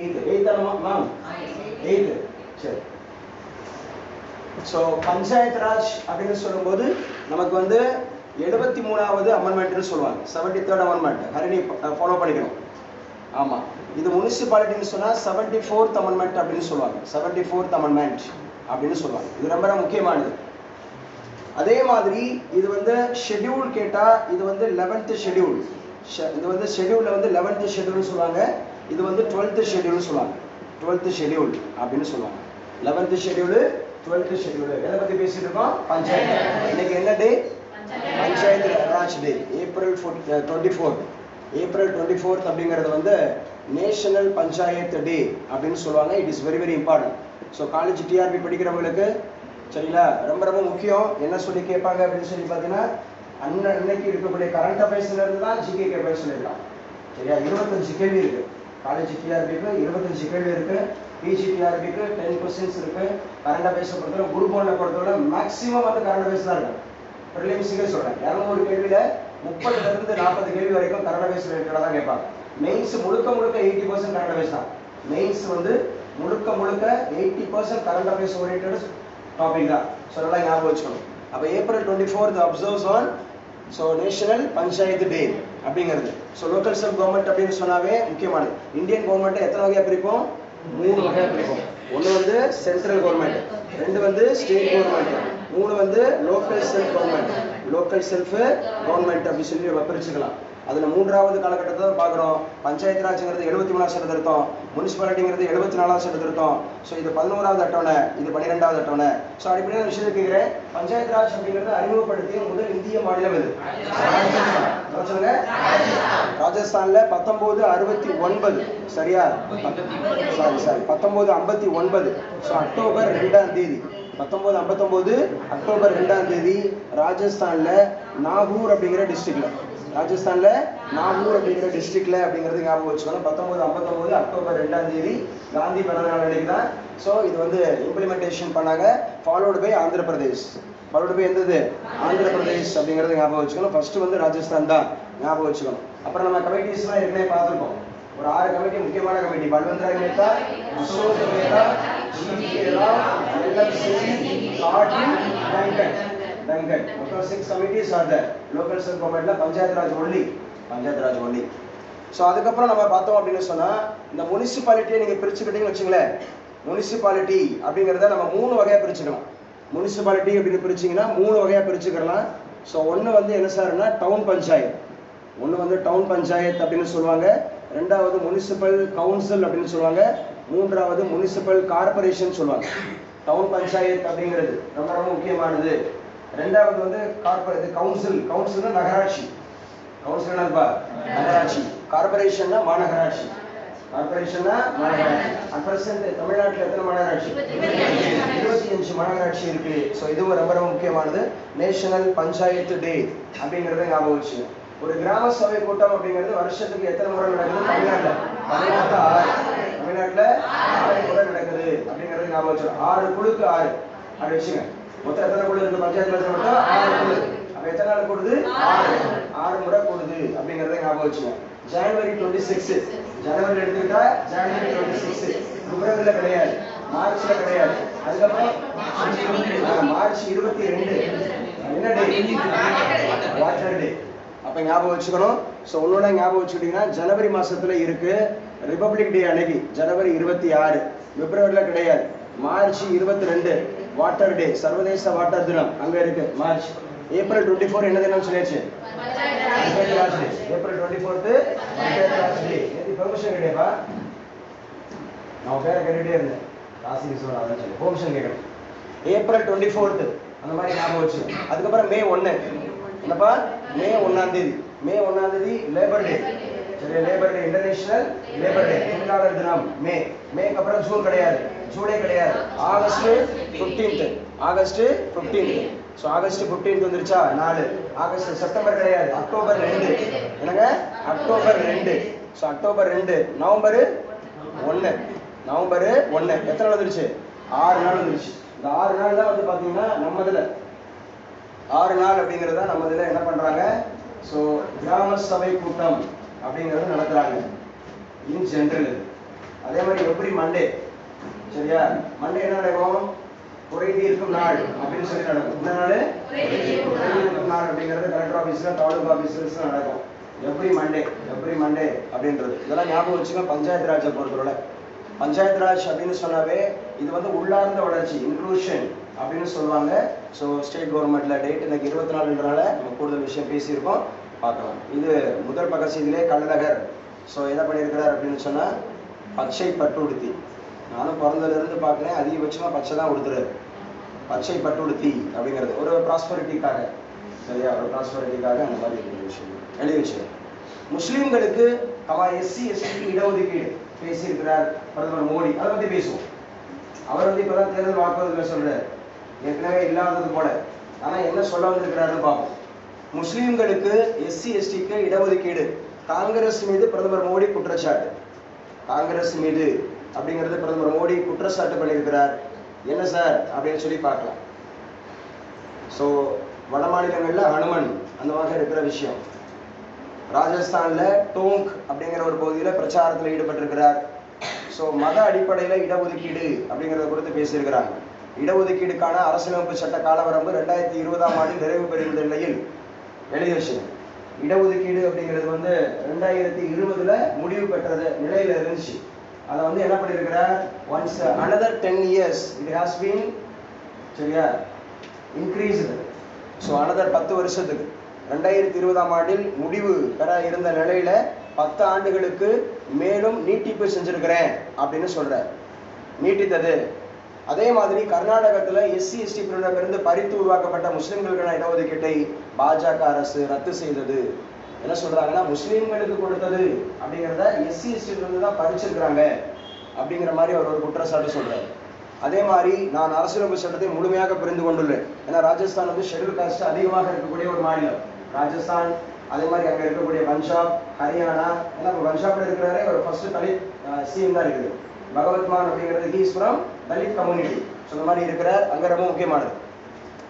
8th ma'am 8th சரி. So panchayat Raj அப்படின்னு சொல்லும்போது நமக்கு வந்து 73வது அமெண்ட்மெண்ட்னு சொல்லுவாங்க. 73rd அமெண்ட்மெண்ட் ஹரிணி ஃபாலோ பண்ணிக்கணும். ஆமாம், இது முனிசிபாலிட்டின்னு சொன்னால் 74th அமெண்ட்மெண்ட் அப்படின்னு சொல்லுவாங்க. 74th அமெண்ட்மெண்ட் அப்படின்னு சொல்லுவாங்க. இது ரொம்ப முக்கியமானது. அதே மாதிரி இது வந்து ஷெட்யூல் கேட்டால் இது வந்து 11th ஷெட்யூல். இது வந்து ஷெட்யூலில் வந்து 11th ஷெட்யூல்னு சொல்லுவாங்க. இது வந்து 12th ஷெட்யூல்னு சொல்லுவாங்க. 12th ஷெட்யூல் அப்படின்னு சொல்லுவாங்க. 11th ஷெட்யூலு 12th ஷெட்யூலு எதை பற்றி பேசிட்டு இருக்கோம்? பஞ்சாயத்து. இன்னைக்கு என்ன டே? பஞ்சாயத்து ராஜ் டே. April 24th. April 24th அப்படிங்கிறது வந்து நேஷனல் பஞ்சாயத்து டே அப்படின்னு சொல்லுவாங்க. It is very very important. So college TRP படிக்கிறவங்களுக்கு சரிங்களா, ரொம்ப ரொம்ப முக்கியம். என்ன சொல்லி கேட்பாங்க அப்படின்னு சொல்லி பார்த்தீங்கன்னா, அன்னைக்கு இருக்கக்கூடிய கரண்ட் அஃபேர்ஸ்ல இருந்து தான் ஜிகே கேட்பேன்னு சொல்லியிருக்காங்க. சரியா, 25 கேள்வி இருக்கு. காலேஜ் டிஆர்பிக்கு 25 கேள்வி இருக்கு. பிஜி டிஆர்பிக்கு 10 கொஸ்டின்ஸ் இருக்கு. கரண்ட் அஃபேர்ஸை பொறுத்தவரை குரூப் 1 பொறுத்தவரை மேக்ஸிமம் வந்து கரண்ட் அஃபேர்ஸ் தான் இருக்கும். ப்ரிலிம்ஸுக்கே சொல்றேன், 200 கேள்வியில 30ல இருந்து 40 கேள்வி வரைக்கும் கரண்ட் அஃபேர்ஸ் ரிலேட்டடாக தான் கேட்பாங்க. மெயின்ஸ் முழுக்க 80% கரண்ட் அஃபேர்ஸ் தான். மெயின்ஸ் வந்து முழுக்க 80% கரண்ட் அஃபேர்ஸ் ஓரியன்டட் டாபிக் தான். ஸோ நல்லா ஞாபகம் வச்சுக்கணும். அப்போ April 24th observes on national panchayat day அப்படிங்கிறது. ஸோ லோக்கல் செல்ஃப் கவர்மெண்ட் அப்படின்னு சொன்னாவே முக்கியமானது. இந்தியன் கவர்மெண்ட்டை எத்தனை வகையாக பிரிப்போம்? 3 வகையாக பிரிப்போம். ஒன்று வந்து சென்ட்ரல் கவர்மெண்ட், 2 வந்து ஸ்டேட் கவர்மெண்ட், 3 வந்து local self government. Local self government அப்படின்னு சொல்லி நம்ம பிரிச்சுக்கலாம். அதில் 3வது காலகட்டத்தை தான் பார்க்குறோம். பஞ்சாயத்து ராஜ்ங்கிறது 73வது சட்டத்திருத்தம், முனிசிபாலிட்டிங்கிறது 74வது சட்டத்திருத்தம். ஸோ இது 11வது அட்டவணை, இது 12வது அட்டவணை. ஸோ அடிப்படையான விஷயத்தை கேட்குறேன், பஞ்சாயத்து ராஜ் அப்படிங்கிறது அறிமுகப்படுத்திய முதல் இந்திய மாநிலம் இது. சொல்லுங்க, ராஜஸ்தான்ல 1969. சரியா? சாரி 1959. ஸோ அக்டோபர் 2ஆம் தேதி 1959 அக்டோபர் 2ஆம் தேதி ராஜஸ்தான்ல நாகூர் அப்படிங்கிற டிஸ்ட்ரிக்ட்ல அப்படிங்கிறது ஞாபகம் வச்சுக்கணும். 1959 அக்டோபர் 2ஆம் தேதி காந்தி பிறந்த நாள் அன்னைக்கு தான். ஸோ இது வந்து இம்ப்ளிமெண்டேஷன் பண்ணாங்க. Followed by Andhra Pradesh. எந்தது? ஆந்திர பிரதேஷ் அப்படிங்கிறது ஞாபகம் வச்சுக்கணும். ஃபர்ஸ்ட் வந்து ராஜஸ்தான் தான் ஞாபகம் வச்சுக்கணும். அப்புறம் நம்ம கமிட்டிஸ்லாம் ஏற்கனவே பார்த்துருக்கோம். ஒரு 6 கமிட்டி, முக்கியமான கமிட்டி. பல்வந்த்ராய் மேத்தா, அசோக் மேத்தா, ஜிகேரா, Duncan. மொத்தம் 6 committees are there. Local self governmentல பஞ்சாயத்து ராஜ் ஒன்லி. ஸோ அதுக்கப்புறம் நம்ம பார்த்தோம் அப்படின்னு சொன்னா, இந்த முனிசிபாலிட்டியை நீங்க பிரிச்சுக்கிட்டீங்கன்னு வச்சுங்களேன். முனிசிபாலிட்டி அப்படிங்கிறத நம்ம 3 வகையா பிரிச்சுக்கலாம். முனிசிபாலிட்டி அப்படின்னு பிரிச்சிங்கன்னா 3 வகையா பிரிச்சுக்கலாம். ஸோ ஒன்று வந்து என்ன சார்னா டவுன் பஞ்சாயத் அப்படின்னு சொல்லுவாங்க. 2வது முனிசிபல் கவுன்சில் அப்படின்னு சொல்லுவாங்க. 3வது முனிசிபல் கார்பரேஷன் சொல்லுவாங்க. டவுன் பஞ்சாயத் அப்படிங்கிறது ரொம்ப ரொம்ப முக்கியமானது. 2வது வந்து கவுன்சில்னா நகராட்சி. கார்பரேஷன்னா மாநகராட்சி. தமிழ்நாட்டில் எத்தனை மாநகராட்சி? 25 மாநகராட்சி இருக்கு. ஸோ இதுவும் ரொம்ப ரொம்ப முக்கியமானது. நேஷனல் பஞ்சாயத்து டே அப்படிங்கிறத ஞாபகம் வச்சு. ஒரு கிராம சபை கூட்டம் அப்படிங்கிறது வருஷத்துக்கு எத்தனை முறை நடக்குது? தமிழ்நாட்டில் 6 முறை நடக்குது அப்படிங்கிறது ஞாபகம் வச்சு. 6 குழுக்கு 6 அப்படி வச்சுங்க. மொத்தம் எத்தனை குழு இருக்கு பஞ்சாயத்து ராஜ்ல? மட்டும் 6 குழு. அப்ப எத்தனை நாள் கூடுது? 6 முறை கூடுது அப்படிங்கறத ஞாபகம் வச்சுங்க. ஜனவரி 26, ஜனவரி எடுத்துக்கிட்டா ஜனவரி 26, பிப்ரவரியில கிடையாது, மார்ச்ல கிடையாது. அதுக்கப்புறம் மார்ச் 22 என்ன டே? வாட்டர் டே. அப்ப ஞாபகம் வச்சுக்கணும். ஸோ உன்னோட ஞாபகம் வச்சுக்கிட்டீங்கன்னா ஜனவரி மாசத்துல இருக்கு ரிபப்ளிக் டே அன்னைக்கு ஜனவரி 26, பிப்ரவரியில கிடையாது. மார்ச் 22 வாட்டர் டே, சர்வதேச வாட்டர் தினம் அங்க இருக்கு மார்ச். April 24 என்ன தினம் சொல்லியாச்சு? April 24th பஞ்சாயத்து ராஜ் டே. நேத்து பெர்மிஷன் கேட்டேப்பா, நான் பேரை கேட்டுட்டே இருந்தேன். ராசி சொல்ல அதான் சொல்லி பெர்மிஷன் கேட்கணும். April 24th அந்த மாதிரி ஞாபகம் வச்சு. அதுக்கப்புறம் May 1 என்னப்பா? May 1ஆம் தேதி லேபர் டே. சரி, லேபர் டே, இன்டர்நேஷனல் லேபர் டே, தொழிலாளர் தினம். மேக்கு அப்புறம் ஜூன் கிடையாது, ஜூலை கிடையாது. ஆகஸ்ட் 15. ஸோ ஆகஸ்ட் 15 வந்துருச்சா? 4. செப்டம்பர் கிடையாது, அக்டோபர் 2. என்னங்க? அக்டோபர் 2. So October 2. நவம்பர் 1. எத்தனை நாள் வந்துருச்சு? 6 நாள் வந்துருச்சு. இந்த 6 நாள் தான் வந்து பார்த்தீங்கன்னா நம்ம இதில் 6 நாள் அப்படிங்கிறது தான் நம்ம இதில் என்ன பண்ணுறாங்க? ஸோ கிராம சபை கூட்டம் அப்படிங்கிறது நடத்துகிறாங்க இன் ஜென்ரல். அதே மாதிரி எவ்ரி மண்டே, சரியா? மண்டே என்ன நடக்கும்? குறை தீர்க்கும் நாள் அப்படின்னு சொல்லி நடக்கும். இந்த நாள் குறை தீர்க்கும் நாள் அப்படிங்கிறது கலெக்டர் ஆஃபீஸ்ல, தாலுகா ஆஃபீஸ்ல நடக்கும். எவ்ரி மண்டே அப்படின்றது இதெல்லாம் ஞாபகம் வச்சுக்கோங்க. பஞ்சாயத்து ராஜை பொறுத்தவரை பஞ்சாயத்து ராஜ் அப்படின்னு சொன்னாவே இது வந்து உள்ளார்ந்த வளர்ச்சி, இன்க்ளூஷன் அப்படின்னு சொல்லுவாங்க. ஸோ ஸ்டேட் கவர்மெண்ட்ல டேட் இன்னைக்கு 24ன்றனால நம்ம கூடுதல் விஷயம் பேசியிருக்கோம், பார்க்கலாம். இது முதல் பக்க செய்தியிலே கள்ளழகர் ஸோ என்ன பண்ணியிருக்கிறார் அப்படின்னு சொன்னா பச்சை பட்டு உடுத்தி. நானும் பிறந்ததுலேருந்து பார்க்குறேன், அதிகபட்சமாக பச்சை தான் உடுத்துறாரு. பச்சை பட்டு உடுத்தி அப்படிங்கிறது ஒரு ப்ராஸ்பரிட்டிக்காக, சரியா? ஒரு ப்ராஸ்பரிட்டிக்காக அந்த மாதிரி இருக்கிற விஷயம் எழுதி விஷயம். முஸ்லீம்களுக்கு எஸ்சி எஸ்டிக்கு இடஒதுக்கீடு பேசியிருக்கிறார் பிரதமர் மோடி. அதை பற்றி பேசுவோம். அவர் வந்து இப்போதான் தேர்தல் வாக்குறுதியில் சொல்றாரு, ஏற்கனவே இல்லாதது போல. ஆனால் என்ன சொல்ல வந்திருக்கிறாருன்னு பார்ப்போம். முஸ்லீம்களுக்கு எஸ்சி எஸ்டிக்கு இடஒதுக்கீடு, காங்கிரஸ் மீது பிரதமர் மோடி குற்றச்சாட்டு. காங்கிரஸ் மீது அப்படிங்கிறது பிரதமர் மோடி குற்றச்சாட்டு பண்ணியிருக்கிறார். என்ன சார் அப்படின்னு சொல்லி பார்க்கலாம். ஸோ வட மாநிலங்களில் ஹனுமன் அந்த மாதிரி இருக்கிற விஷயம். ராஜஸ்தான்ல டோங்க் அப்படிங்கிற ஒரு பகுதியில் பிரச்சாரத்தில் ஈடுபட்டிருக்கிறார். ஸோ மத அடிப்படையில் இடஒதுக்கீடு அப்படிங்கிறத குறித்து பேசியிருக்கிறாங்க. இடஒதுக்கீடுக்கான அரசியலமைப்பு சட்ட காலவரம்பு 2020ஆம் ஆண்டில் நிறைவு பெறுகின்ற நிலையில் எழுதிய விஷயம். இடஒதுக்கீடு அப்படிங்கிறது வந்து 2020ல் முடிவு பெற்றது நிலையில இருந்துச்சு. அதை வந்து என்ன பண்ணியிருக்கிறார், once another 10 years it has been, சரியா, increased. ஸோ another 10 வருஷத்துக்கு 2020ஆம் ஆண்டில் முடிவு பெற இருந்த நிலையில 10 ஆண்டுகளுக்கு மேலும் நீட்டிப்பு செஞ்சிருக்கிறேன் அப்படின்னு சொல்றார். நீட்டித்தது. அதே மாதிரி கர்நாடகத்தில் எஸ்சி எஸ்டி பிரிவினரிலிருந்து பறித்து உருவாக்கப்பட்ட முஸ்லிம்களுக்கான இடஒதுக்கீட்டை பாஜக அரசு ரத்து செய்தது. என்ன சொல்றாங்கன்னா, முஸ்லீம்களுக்கு கொடுத்தது அப்படிங்கிறத எஸ்சி எஸ்டிலிருந்து தான் பறிச்சிருக்கிறாங்க அப்படிங்கிற மாதிரி அவர் ஒரு குற்றச்சாட்டு சொல்றாரு. அதே மாதிரி நான் அரசியலமைப்பு சட்டத்தை முழுமையாக புரிந்து கொண்டுள்ளேன். ஏன்னா ராஜஸ்தான் வந்து ஷெட்யூல் காஸ்ட் அதிகமாக இருக்கக்கூடிய ஒரு மாநிலம் ராஜஸ்தான். அதே மாதிரி அங்கே இருக்கக்கூடிய பஞ்சாப், ஹரியானா, ஏன்னா பஞ்சாப்ல இருக்கிறாரே ஒரு ஃபர்ஸ்ட் தலித் சிஎம் தான் இருக்குது. பகவத் மான் அப்படிங்கிறது he's from Dalit community. So இந்த மாதிரி இருக்கிறார், அங்கே ரொம்ப முக்கியமானது.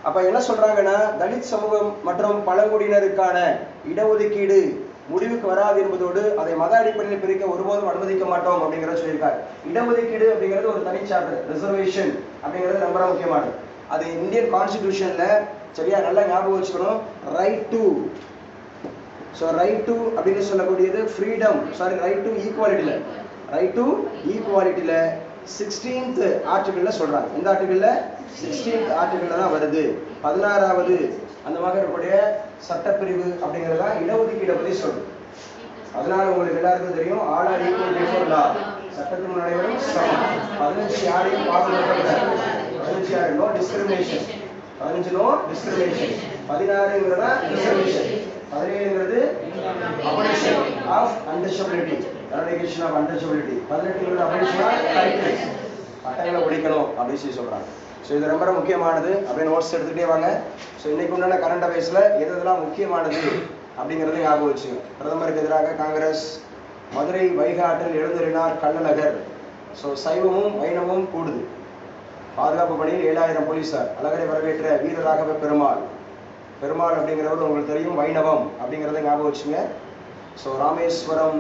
அப்ப என்ன சொல்றாங்கன்னா, தலித் சமூகம் மற்றும் பழங்குடியினருக்கான இடஒதுக்கீடு முடிவுக்கு வராது என்பதோடு அதை மத அடிப்படையில் பிரிக்க ஒருபோதும் அனுமதிக்க மாட்டோம் அப்படிங்கிறத சொல்லியிருக்காரு. இடஒதுக்கீடு அப்படிங்கிறது ஒரு தனி சாப்டர், ரிசர்வேஷன் அப்படிங்கிறது ரொம்ப முக்கியமானது. அது இந்தியன் கான்ஸ்டிடியூஷன்ல, சரியா, நல்லா ஞாபகம் வச்சுக்கணும். ரைட் டு அப்படின்னு சொல்லக்கூடியது ஃப்ரீடம், ரைட் டு ஈக்குவாலிட்டியில, ரைட் டு ஈக்குவாலிட்டியில 16th ஆர்டிகிள்ல சொல்றாங்க. இந்த ஆர்டிகிள்ல 16th ஆர்டிகிள்ல தான் வருது. 16வது அந்த மாதிரி இருக்கக்கூடிய சட்டப்பிரிவு அப்படிங்கிறதா இடஒதுக்கீடை பத்தி சொல்லுது. அதனால உங்களுக்கு எல்லாருக்கும் தெரியும், all are equal before law, சட்டத்தின் முன் அனைவரும் சமம். 15 யாரையும் பாகுபடுத்தக்கூடாது. 15 யாரும் நோ டிஸ்கிரிமினேஷன். 15 no discrimination. 16ங்கிறதா ரிசர்வேஷன். 17ங்கிறது abolition of untouchability, eradication of untouchability. 18ங்கிறது அபாலிஷன் ஆஃப் டைட்டில்ஸ், பட்டங்களை ஒழிக்கணும் அப்படின்னு சொல்லி சொல்றாங்க. ஸோ இது ரொம்ப முக்கியமானது. அப்படியே நோட்ஸ் எடுத்துக்கிட்டே வாங்க. ஸோ இன்னைக்கு உண்டான கரண்ட் அஃபேர்ஸில் எதெல்லாம் முக்கியமானது அப்படிங்கிறத ஞாபகம் வச்சுங்க. பிரதமருக்கு எதிராக காங்கிரஸ், மதுரை வைகை ஆற்றில் எழுந்தருளினார் கள்ளழகர். ஸோ சைவமும் வைணவமும் கூடுது. பாதுகாப்பு பணியில் 7000 போலீசார். அழகரை வரவேற்ற வீரராகவ பெருமாள். பெருமாள் அப்படிங்கிறவர் உங்களுக்கு தெரியும், வைணவம் அப்படிங்கிறத ஞாபகம் வச்சுங்க. ஸோ ராமேஸ்வரம்,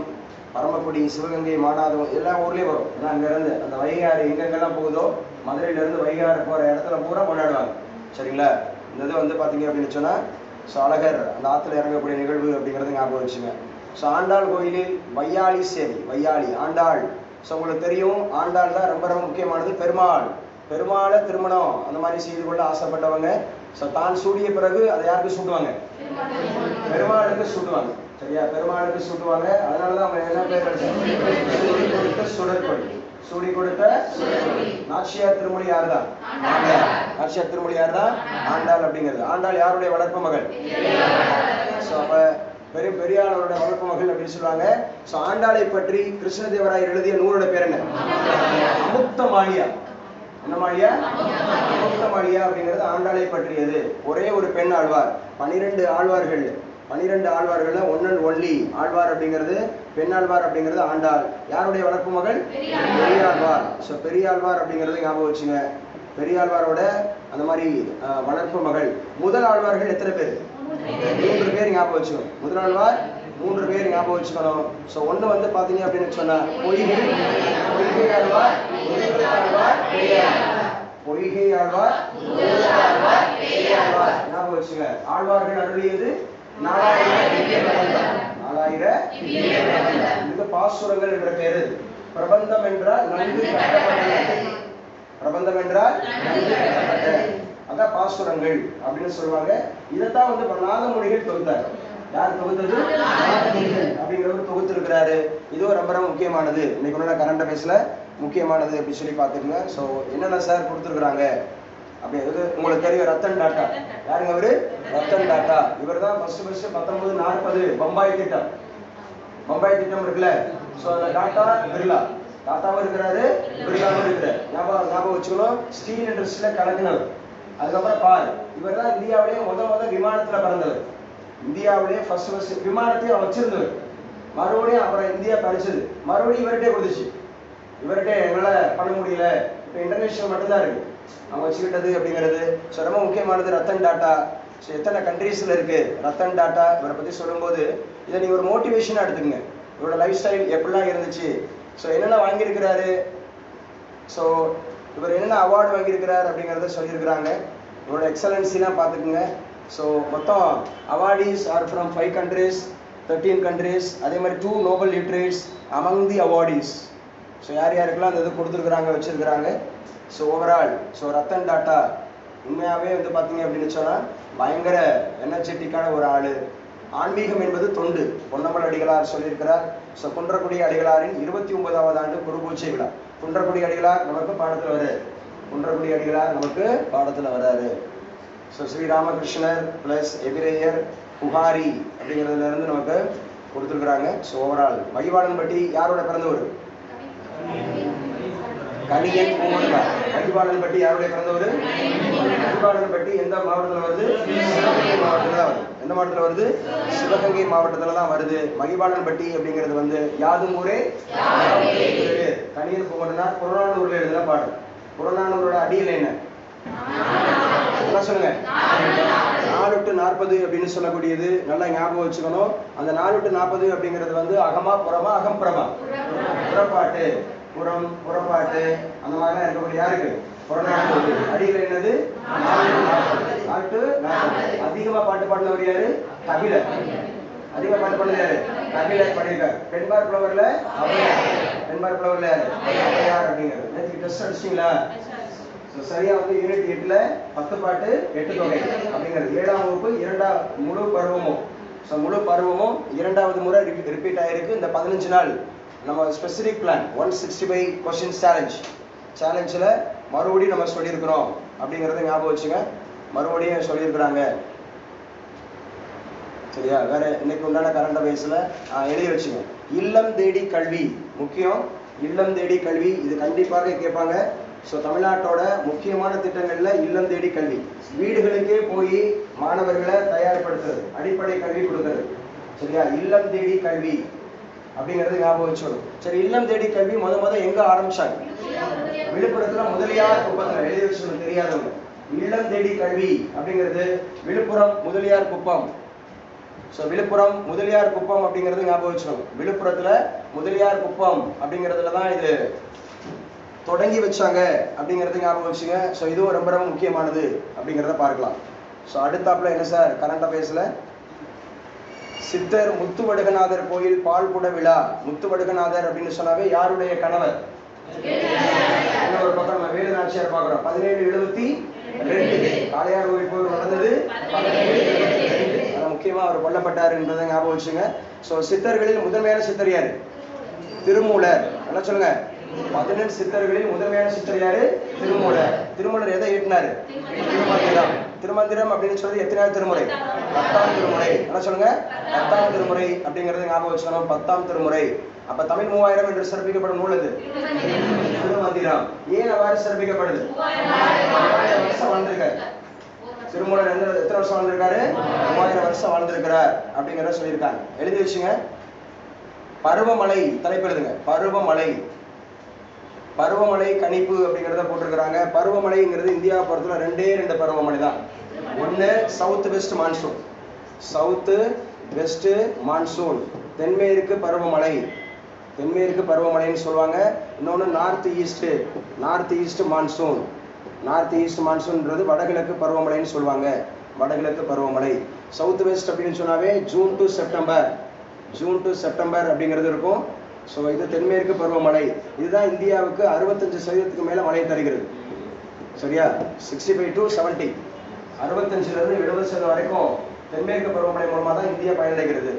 பரமக்குடி, சிவகங்கை, மாநாதம் எல்லா ஊர்லேயும் வரும். ஏன்னா அங்கேருந்து அந்த வைகாறு எங்கெங்கெல்லாம் போகுதோ, மதுரையிலேருந்து வைகாறு போகிற இடத்துல பூரா கொண்டாடுவாங்க, சரிங்களா? இந்த இது வந்து பார்த்தீங்க அப்படின்னு சொன்னால், ஸோ அழகர் அந்த ஆற்றுல இறங்கக்கூடிய நிகழ்வு அப்படிங்கிறத ஞாபகம் வச்சுங்க. ஸோ ஆண்டாள் கோயிலில் வையாளி சேவை, வையாளி ஆண்டாள். ஸோ உங்களுக்கு தெரியும், ஆண்டாள் தான் ரொம்ப ரொம்ப முக்கியமானது. பெருமாளை திருமணம் அந்த மாதிரி செய்து கொள்ள ஆசைப்பட்டவங்க. ஸோ தான் சூடிய பிறகு அதை யாருக்கு சூட்டுவாங்க? பெருமாளுக்கு சூட்டுவாங்க, சரியா? பெருமாளுக்கு சூட்டுவாங்க. அதனாலதான் அவங்க என்ன பேர் கொடுத்த சுடற்கொடி, சூடி கொடுத்த நாச்சியார் திருமொழி யார் தான்? நாச்சியார் திருமொழி யார் தான்? ஆண்டாள் அப்படிங்கிறது. ஆண்டாள் யாருடைய வளர்ப்பு மகள்? ஸோ அப்ப பெரியாளருடைய வளர்ப்பு மகள் அப்படின்னு சொல்லுவாங்க. ஸோ ஆண்டாளை பற்றி கிருஷ்ணதேவராயர் எழுதிய நூலோட பேர் என்ன? அமுக்த மாளியா. என்ன மாளியா? அமுக்த மாளியா அப்படிங்கிறது ஆண்டாளை பற்றியது. ஒரே ஒரு பெண் ஆழ்வார். 12 ஆழ்வார்கள், 12 ஆழ்வார்கள்ல ஒன் அண்ட் ஒன்லி ஆழ்வார் அப்படிங்கிறது, பெண்ணாழ்வார் அப்படிங்கிறது ஆண்டாள். யாருடைய வளர்ப்பு மகள்? பெரியாழ்வார். ஸோ பெரியாழ்வார் அப்படிங்கிறது ஞாபகம் வச்சுங்க. பெரியாழ்வாரோட அந்த மாதிரி வளர்ப்பு மகள். முதல் ஆழ்வார்கள் எத்தனை பேர்? 3 பேர் ஞாபகம் வச்சுக்கணும். முதல் ஆழ்வார் 3 பேர் ஞாபகம் வச்சுக்கணும். ஸோ ஒன்று வந்து பார்த்தீங்க அப்படின்னு சொன்னா பொய்கை ஆழ்வார் ஆழ்வார் பொய்கை ஆழ்வார் ஆழ்வார் ஞாபகம் வச்சுங்க. ஆழ்வார்கள் அருளியது 4000 இது பாசுரங்கள் என்ற பேரு. பிரபந்தம் என்றால் நன்கு கட்டப்பட்ட, பிரபந்தம் என்றால் நன்கு கட்டப்பட்ட, அதான் பாசுரங்கள் அப்படின்னு சொல்லுவாங்க. இதைத்தான் வந்து நாதமுனிகள் தொகுத்தார். யார் தொகுத்தது? அப்படிங்கிறவர் தொகுத்திருக்கிறாரு. இதுவும் ரொம்ப ரொம்ப முக்கியமானது. இன்னைக்கு உள்ள கரண்ட் அஃபேர்ஸ்ல முக்கியமானது அப்படின்னு சொல்லி பார்த்துக்கோங்க. ஸோ என்னென்ன சார் கொடுத்துருக்குறாங்க அப்படி உங்களுக்கு தெரியும். ரத்தன் டாட்டா யாருங்க? அவரு ரத்தன் டாட்டா. இவர் தான் ஃபர்ஸ்ட் 1940 பம்பாய் திட்டம், பம்பாய் திட்டம் இருக்குல்ல. ஸோ அந்த டாட்டா பிர்லா, டாட்டாவும் இருக்கிறாரு பிர்லாவும் இருக்கிறார். ஞாபகம் வச்சுக்கணும். ஸ்டீல் இண்டஸ்ட்ரியில கலக்கினவர். அதுக்கப்புறம் பார், இவர் தான் இந்தியாவிலேயே முதல் விமானத்துல பறந்தவர். இந்தியாவிலேயே ஃபர்ஸ்ட் விமானத்தையும் அவன் வச்சிருந்தவர். மறுபடியும் அப்புறம் இந்தியா படிச்சது மறுபடியும் இவர்கிட்டே கொடுத்துச்சு. இவர்கிட்ட எங்களால பண்ண முடியல, இப்போ இன்டர்நேஷனல் மட்டும்தான் இருக்கு அவங்க வச்சுக்கிட்டது அப்படிங்கிறது. ஸோ ரொம்ப முக்கியமானது ரத்தன் டாட்டா. ஸோ எத்தனை கண்ட்ரீஸ்ல இருக்கு ரத்தன் டாட்டா. இவரை பத்தி சொல்லும்போது இதை நீங்க ஒரு மோட்டிவேஷனா எடுத்துக்கங்க. இவரோட லைஃப் ஸ்டைல் எப்படிலாம் இருந்துச்சு, ஸோ என்னென்ன வாங்கியிருக்கிறாரு, ஸோ இவர் என்னென்ன அவார்டு வாங்கியிருக்கிறார் அப்படிங்கிறத சொல்லியிருக்கிறாங்க. இவரோட எக்ஸலன்சிலாம் பார்த்துக்குங்க. ஸோ மொத்தம் awardees are from 5 countries, 13 countries. அதே மாதிரி 2 Nobel laureates among the awardees. So யார் யாருக்கெல்லாம் அந்த இது கொடுத்துருக்குறாங்க வச்சிருக்கிறாங்க. So overall so Ratan Tata உண்மையாகவே வந்து பார்த்தீங்க அப்படின்னு சொன்னால் பயங்கர எனர்ஜெட்டிக்கான ஒரு ஆள். ஆன்மீகம் என்பது தொண்டு. பொன்னம்பல அடிகளார் சொல்லியிருக்கிறார். ஸோ குன்றக்குடி அடிகளாரின் 29வது ஆண்டு குரு பூஜை விழா. குன்றக்குடி அடிகளார் நமக்கு பாடத்தில் வராரு. குன்றக்குடி அடிகளார் நமக்கு பாடத்தில் வராரு. ஸோ ஸ்ரீராமகிருஷ்ணர் பிளஸ் எபிரேயர் புகாரி அப்படிங்கிறதுல இருந்து நமக்கு கொடுத்துருக்குறாங்க. ஸோ ஓவரால் மகிவாளன்பட்டி யாரோட பிறந்தவர்? கணியன் பூமன்கார். மகிவாளன்பட்டி யாருடைய பிறந்தவர்? மகிவாளன்பட்டி எந்த மாவட்டத்தில் வருது? சிவகங்கை மாவட்டத்தில் தான் வருது. எந்த மாவட்டத்தில் வருது? சிவகங்கை மாவட்டத்தில் தான் வருது. மகிவாளன்பட்டி அப்படிங்கிறது வந்து யாதும் ஊரே கணியன் பூமன்கார் புறநானூர்ல எழுதின பாடல். புறநானூரோட அடியில் என்ன சொல்லுங்க? 4-40 அப்படின்னு சொல்லக்கூடியது. நல்லா ஞாபகம் வச்சுக்கணும். அந்த 4-40 அப்படிங்கிறது வந்து அகமா புறமா? அகம்பிரமா? புறப்பாட்டு, புறம் புறப்பாட்டு அந்த மாதிரிலாம் இருக்கக்கூடிய யாருக்கு? புறநானூறு. அடியில் என்னது? 4-40. அதிகமா பாட்டு பாடினவர் யாரு? கபிலர். அதிகமா பாட்டு பாடினது யாரு? கபிலர் பண்ணியிருக்காரு. பெண்பார் புலவர்ல ஔவையார். பெண்பார் புலவர்ல யாரு? ஔவையார் அப்படிங்கிறது. நேற்று டெஸ்ட் அடிச்சிங்களா? சரியா வந்து யூனிட் 8ல 10 பாட்டு 8 தொகை அப்படிங்கிறது 7ஆம் வகுப்பு 2ஆம் முழு பருவமும். ஸோ முழு பருவமும் 2வது முறை ரிப்பீட் ஆயிருக்கு. இந்த 15 நாள் நம்ம ஸ்பெசிபிக் பிளான் 165 கொஸ்டின்ஸ் சேலஞ்சில் மறுபடியும் நம்ம சொல்லியிருக்கிறோம் அப்படிங்கிறத ஞாபகம் வச்சுங்க. மறுபடியும் சொல்லியிருக்கிறாங்க. சரியா? வேற இன்னைக்கு உண்டான கரண்ட் அஃபேர்ஸ்ல எழுதி வச்சுங்க. இல்லம் தேடி கல்வி முக்கியம். இல்லம் தேடி கல்வி இது கண்டிப்பாக கேட்பாங்க. ஸோ தமிழ்நாட்டோட முக்கியமான திட்டங்கள்ல இல்லம் தேடி கல்வி, வீடுகளுக்கே போய் மாணவர்களை தயார்படுத்துறது, அடிப்படை கல்வி கொடுக்கறது. சரியா? இல்லம் தேடி கல்வி அப்படிங்கிறது ஞாபகம் வச்சுக்கணும். சரி, இல்லம் தேடி கல்வி முத எங்க ஆரம்பிச்சாங்க? விழுப்புரத்துல முதலியார் குப்பத்துல. எழுதி வச்சுக்கணும் தெரியாதவங்க. இல்லம் தேடி கல்வி அப்படிங்கிறது விழுப்புரம் முதலியார் குப்பம். ஸோ விழுப்புரம் முதலியார் குப்பம் அப்படிங்கிறது ஞாபகம் வச்சுக்கணும். விழுப்புரத்துல முதலியார் குப்பம் அப்படிங்கிறதுல தான் இது தொடங்கி வச்சாங்க அப்படிங்கிறது ஞாபகம் வச்சுங்க. ஸோ இதுவும் ரொம்ப ரொம்ப முக்கியமானது அப்படிங்கிறத பார்க்கலாம். ஸோ அடுத்தாப்புல என்ன சார் கரண்ட் அஃபேர்ஸ்ல? சித்தர் முத்துவடுகநாதர் கோயில் பால்குட விழா. முத்துவடுகநாதர் அப்படின்னு சொன்னாவே யாருடைய கணவர்? ஒரு பக்கம் நம்ம வேலு நாச்சியார் பார்க்கிறோம். 1772 காளையார் கோயில் போர் நடந்தது. முக்கியமா அவர் கொல்லப்பட்டார் என்பதை ஞாபகம் வச்சுங்க. ஸோ சித்தர்களில் முதன்மையான சித்தர் யாரு? திருமூலர். என்ன சொல்லுங்க? 18 சித்தர்களில் முதன்மையான சித்தர் யாரு? திருமூலர். திருமூலர் எதை இயற்றினாரு? திருமந்திரம். திருமந்திரம் அப்படின்னு சொல்லி எத்தனாவது திருமுறை? 10ஆம் திருமுறை. என்ன சொல்லுங்க? 10ஆம் திருமுறை அப்படிங்கறது ஞாபகம் வச்சுக்கணும். 10ஆம் திருமுறை. அப்ப தமிழ் 3000 என்று சிறப்பிக்கப்படும் நூல் அது திருமந்திரம். ஏன் அவ்வாறு சிறப்பிக்கப்படுது? 3000 வருஷம் வாழ்ந்திருக்காரு திருமூலர். எத்தனை வருஷம் வாழ்ந்திருக்காரு? 3000 வருஷம் வாழ்ந்திருக்கிறார் அப்படிங்கிறத சொல்லியிருக்காங்க. எழுதி வச்சுங்க. பருவமழை தலைப்பு எழுதுங்க. பருவமழை. பருவமழை கணிப்பு அப்படிங்கிறத போட்டிருக்கிறாங்க. பருவமழைங்கிறது இந்தியா பொறுத்தவரை 2 பருவமழை தான். ஒன்று south west monsoon. South west monsoon தென்மேற்கு பருவமழை. தென்மேற்கு பருவமழைன்னு சொல்லுவாங்க. இன்னொன்று north east monsoon. North east மான்சூன்ன்றது வடகிழக்கு பருவமழைன்னு சொல்லுவாங்க. வடகிழக்கு பருவமழை. சவுத் வெஸ்ட் அப்படின்னு சொன்னாவே ஜூன் டு செப்டம்பர் அப்படிங்கிறது இருக்கும். ஸோ இது தென்மேற்கு பருவமழை. இதுதான் இந்தியாவுக்கு 65% மேலே மழை தருகிறது. சரியா? 65 to 70, 65லேருந்து 70% வரைக்கும் தென்மேற்கு பருவமழை மூலமாக தான் இந்தியா பயனடைகிறது.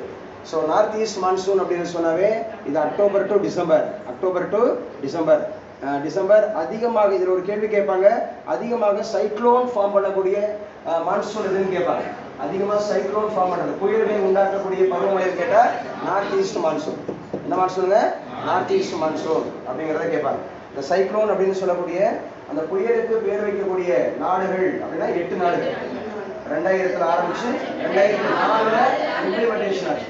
ஸோ நார்த் ஈஸ்ட் மான்சூன் அப்படின்னு சொன்னாவே இது அக்டோபர் டு டிசம்பர். அதிகமாக இதில் ஒரு கேள்வி கேட்பாங்க, அதிகமாக சைக்ளோன் ஃபார்ம் பண்ணக்கூடிய மான்சூன் எதுன்னு கேட்பாங்க. அதிகமாக சைக்ளோன் ஃபார்ம் பண்ணுறது, புயல்களை உண்டாக்கக்கூடிய பருவமழைன்னு கேட்டால் நார்த் ஈஸ்ட் மான்சூன். என்ன மான்சூனுங்க? நார்த் ஈஸ்ட் மான்சூன் அப்படிங்கிறத கேட்பாங்க. இந்த சைக்ளோன் அப்படின்னு சொல்லக்கூடிய அந்த புயலுக்கு பேர் வைக்கக்கூடிய நாடுகள் அப்படின்னா 8 நாடுகள். 2000 ஆரம்பிச்சு 2004 இம்ப்ளிமெண்டேஷன் ஆச்சு.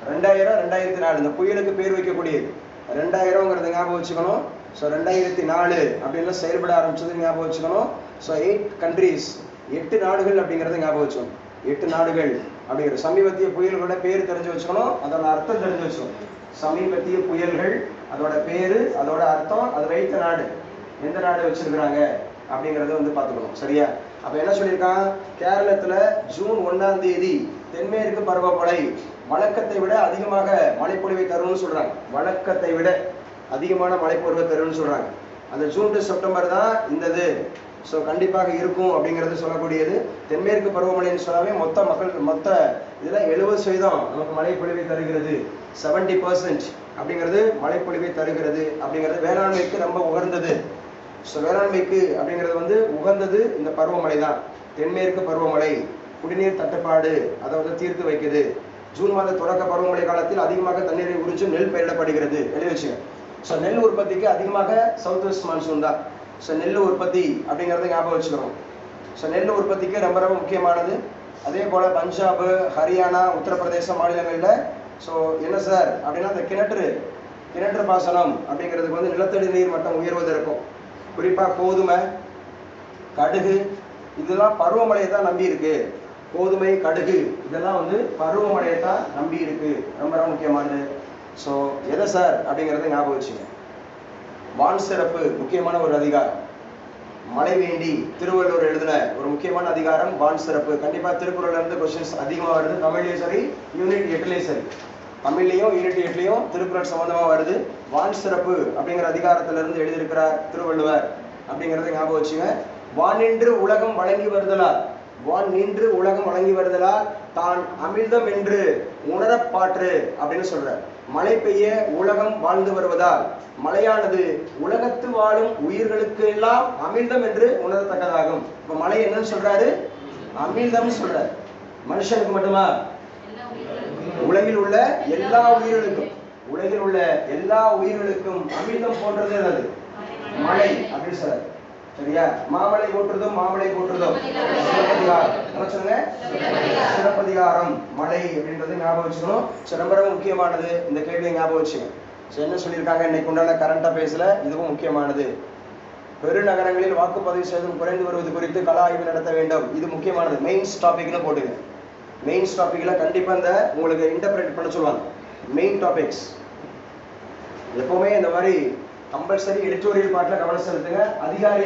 2004 இந்த புயலுக்கு பேர் வைக்கக்கூடியது 2000ங்கிறத ஞாபகம் வச்சுக்கணும். ஸோ 2004 அப்படின்னு செயல்பட ஆரம்பிச்சது ஞாபகம் வச்சுக்கணும். ஸோ 8 countries, 8 நாடுகள் அப்படிங்கிறத ஞாபகம் வச்சுக்கணும். 8 நாடுகள் அப்படிங்கிற சமீபத்திய புயல்களோட பேர் தெரிஞ்சு வச்சுக்கணும், அதோட அர்த்தம் தெரிஞ்சு வச்சுக்கணும். சமீபத்திய புயல்கள், அதோட பேரு, அதோட அர்த்தம், அது வைத்த நாடு, எந்த நாடு வச்சிருக்கிறாங்க அப்படிங்கிறத பார்த்துக்கணும். சரியா? அப்போ என்ன சொல்லியிருக்கான்? கேரளத்தில் ஜூன் 1ஆம் தேதி தென்மேற்கு பருவமழை வழக்கத்தை விட அதிகமாக மழைப்பொழிவை தரும்னு சொல்றாங்க. வழக்கத்தை விட அதிகமான மழைப்பொழிவை தரும்னு சொல்றாங்க. அந்த ஜூன் டு செப்டம்பர் தான் இந்தது. ஸோ கண்டிப்பாக இருக்கும் அப்படிங்கிறது சொல்லக்கூடியது. தென்மேற்கு பருவமழைன்னு சொன்னாவே மொத்த இதில் 70% நமக்கு மழைப்பொழிவை தருகிறது. 70% அப்படிங்கிறது மழைப்பொழிவை தருகிறது அப்படிங்கிறது வேளாண்மைக்கு ரொம்ப உகந்தது. ஸோ வேளாண்மைக்கு அப்படிங்கிறது உகந்தது இந்த பருவமழை தான். தென்மேற்கு பருவமழை குடிநீர் தட்டுப்பாடு அதை தீர்த்து வைக்குது. ஜூன் மாத தொடக்க பருவமழை காலத்தில் அதிகமாக தண்ணீரை உறிஞ்சு நெல் பயிரிடப்படுகிறது. எழுதி வச்சுங்க. ஸோ நெல் உற்பத்திக்கு அதிகமாக சவுத் வெஸ்ட் மான்சூன் தான். ஸோ நெல் உற்பத்தி அப்படிங்கிறத ஞாபகம் வச்சுக்கிறோம். ஸோ நெல் உற்பத்திக்கு ரொம்ப ரொம்ப முக்கியமானது. அதே போல் பஞ்சாப், ஹரியானா, உத்தரப்பிரதேச மாநிலங்களில் ஸோ என்ன சார் அப்படின்னா இந்த கிணற்று பாசனம் அப்படிங்கிறதுக்கு நிலத்தடி நீர் மட்டம் உயர்வதற்கும், குறிப்பாக கோதுமை, கடுகு இதெல்லாம் பருவமழையை தான் நம்பி இருக்கு. கோதுமை, கடுகு இதெல்லாம் பருவமழையை தான் நம்பி இருக்கு. ரொம்ப ரொம்ப முக்கியமானது. ஸோ எதை சார் அப்படிங்கிறத ஞாபகம் வச்சுங்க. வான் சிறப்பு முக்கியமான ஒரு அதிகாரம். மழை வேண்டி திருவள்ளுவர் எழுதின ஒரு முக்கியமான அதிகாரம் வான் சிறப்பு. கண்டிப்பாக திருக்குறள்ல இருந்து கொஸ்டின்ஸ் அதிகமாக வருது. தமிழ்லையும் சரி, யூனிட் 8லையும் சரி. தமிழ்லையும் யூனிட் 8லையும் திருக்குறள் சம்பந்தமாக வருது. வான் சிறப்பு அப்படிங்கிற அதிகாரத்திலிருந்து எழுதியிருக்கிறார் திருவள்ளுவர் அப்படிங்கிறத ஞாபகம் வச்சுங்க. வானின்று உலகம் வழங்கி வருதலால் தான் அமிர்தம் என்று உணரப்பாற்று அப்படின்னு சொல்றார். மழை பெய்ய உலகம் வாழ்ந்து வருவதால் மழையானது உலகத்து வாழும் உயிர்களுக்கு எல்லாம் அமிர்தம் என்று உணரத்தக்கதாகும். இப்ப மழை என்னன்னு சொல்றாரு? அமிர்தம் சொல்றாரு. மனுஷனுக்கு மட்டுமா? உலகில் உள்ள எல்லா உயிர்களுக்கும் அமிர்தம் போன்றது அது மழை அப்படின்னு சொல்றாரு. சரியா? மாமலை போற்றுதும் சிலப்பதிகாரம் மழை அப்படின்றது ஞாபகம் வச்சுக்கணும். ரொம்ப ரொம்ப முக்கியமானது. இந்த கேள்வியை ஞாபகம் வச்சுங்க. என்ன சொல்லியிருக்காங்க இன்னைக்கு உண்டான கரண்ட் அஃபேர்ஸ்ல இதுவும் முக்கியமானது. பெருநகரங்களில் வாக்குப்பதிவு சேதம் குறைந்து வருவது குறித்து கள ஆய்வு நடத்த வேண்டும். இது முக்கியமானது. மெயின்ஸ் டாபிக்னு போடுங்க. மெயின்ஸ் டாபிக்ல கண்டிப்பா இந்த உங்களுக்கு இன்டர்பிரேட் பண்ண சொல்லுவாங்க. மெயின் டாபிக்ஸ் எப்பவுமே இந்த மாதிரி கம்பல்சரி எடிட்டோரியல் பார்ட்ல கவனம் செலுத்துங்க. அதிகாரி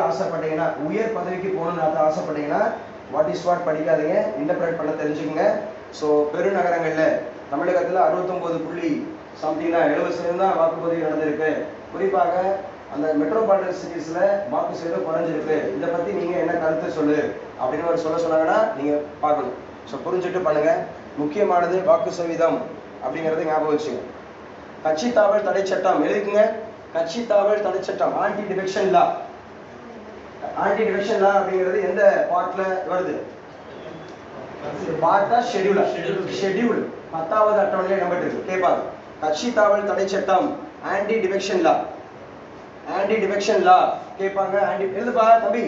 ஆசைப்பட்டீங்கன்னா உயர் பதவிக்கு போகணும்னு ஆசைப்பட்டீங்கன்னா வாட் இஸ் வாட் படிக்காதீங்க, இன்டர்பிரேட் பண்ண தெரிஞ்சுக்கோங்க. ஸோ பெருநகரங்கள்ல தமிழகத்தில் 69.something தான் வாக்குப்பதிவு நடந்திருக்கு. குறிப்பாக அந்த மெட்ரோபாலிட்டன் சிட்டிஸ்ல வாக்கு சதவீதம் குறைஞ்சிருக்கு. இதை பத்தி நீங்க என்ன கருத்து சொல்லு அப்படின்னு ஒரு சொன்னாங்கன்னா நீங்க பார்க்கணும். ஸோ புரிஞ்சுட்டு பண்ணுங்க. முக்கியமானது வாக்கு சதவீதம் அப்படிங்கறது ஞாபகம் வச்சுங்க. கட்சி தாவல் தடை சட்டம் எழுதிக்குங்க. கட்சி தாவல் தடை சட்டம் ஆன்டி டிஃபெக்ஷன் லா. ஆன்டி டிஃபெக்ஷன் லா அப்படிங்கிறது எந்த பார்ட்ல வருது? பார்த்தா ஷெட்யூல் 10வது அட்டவணையில நம்பர் இருக்கு. கேட்பாங்க கட்சி தாவல் தடை சட்டம் ஆன்டி டிஃபெக்ஷன் லா கேட்பாங்க. எழுதுப்பா தம்பி,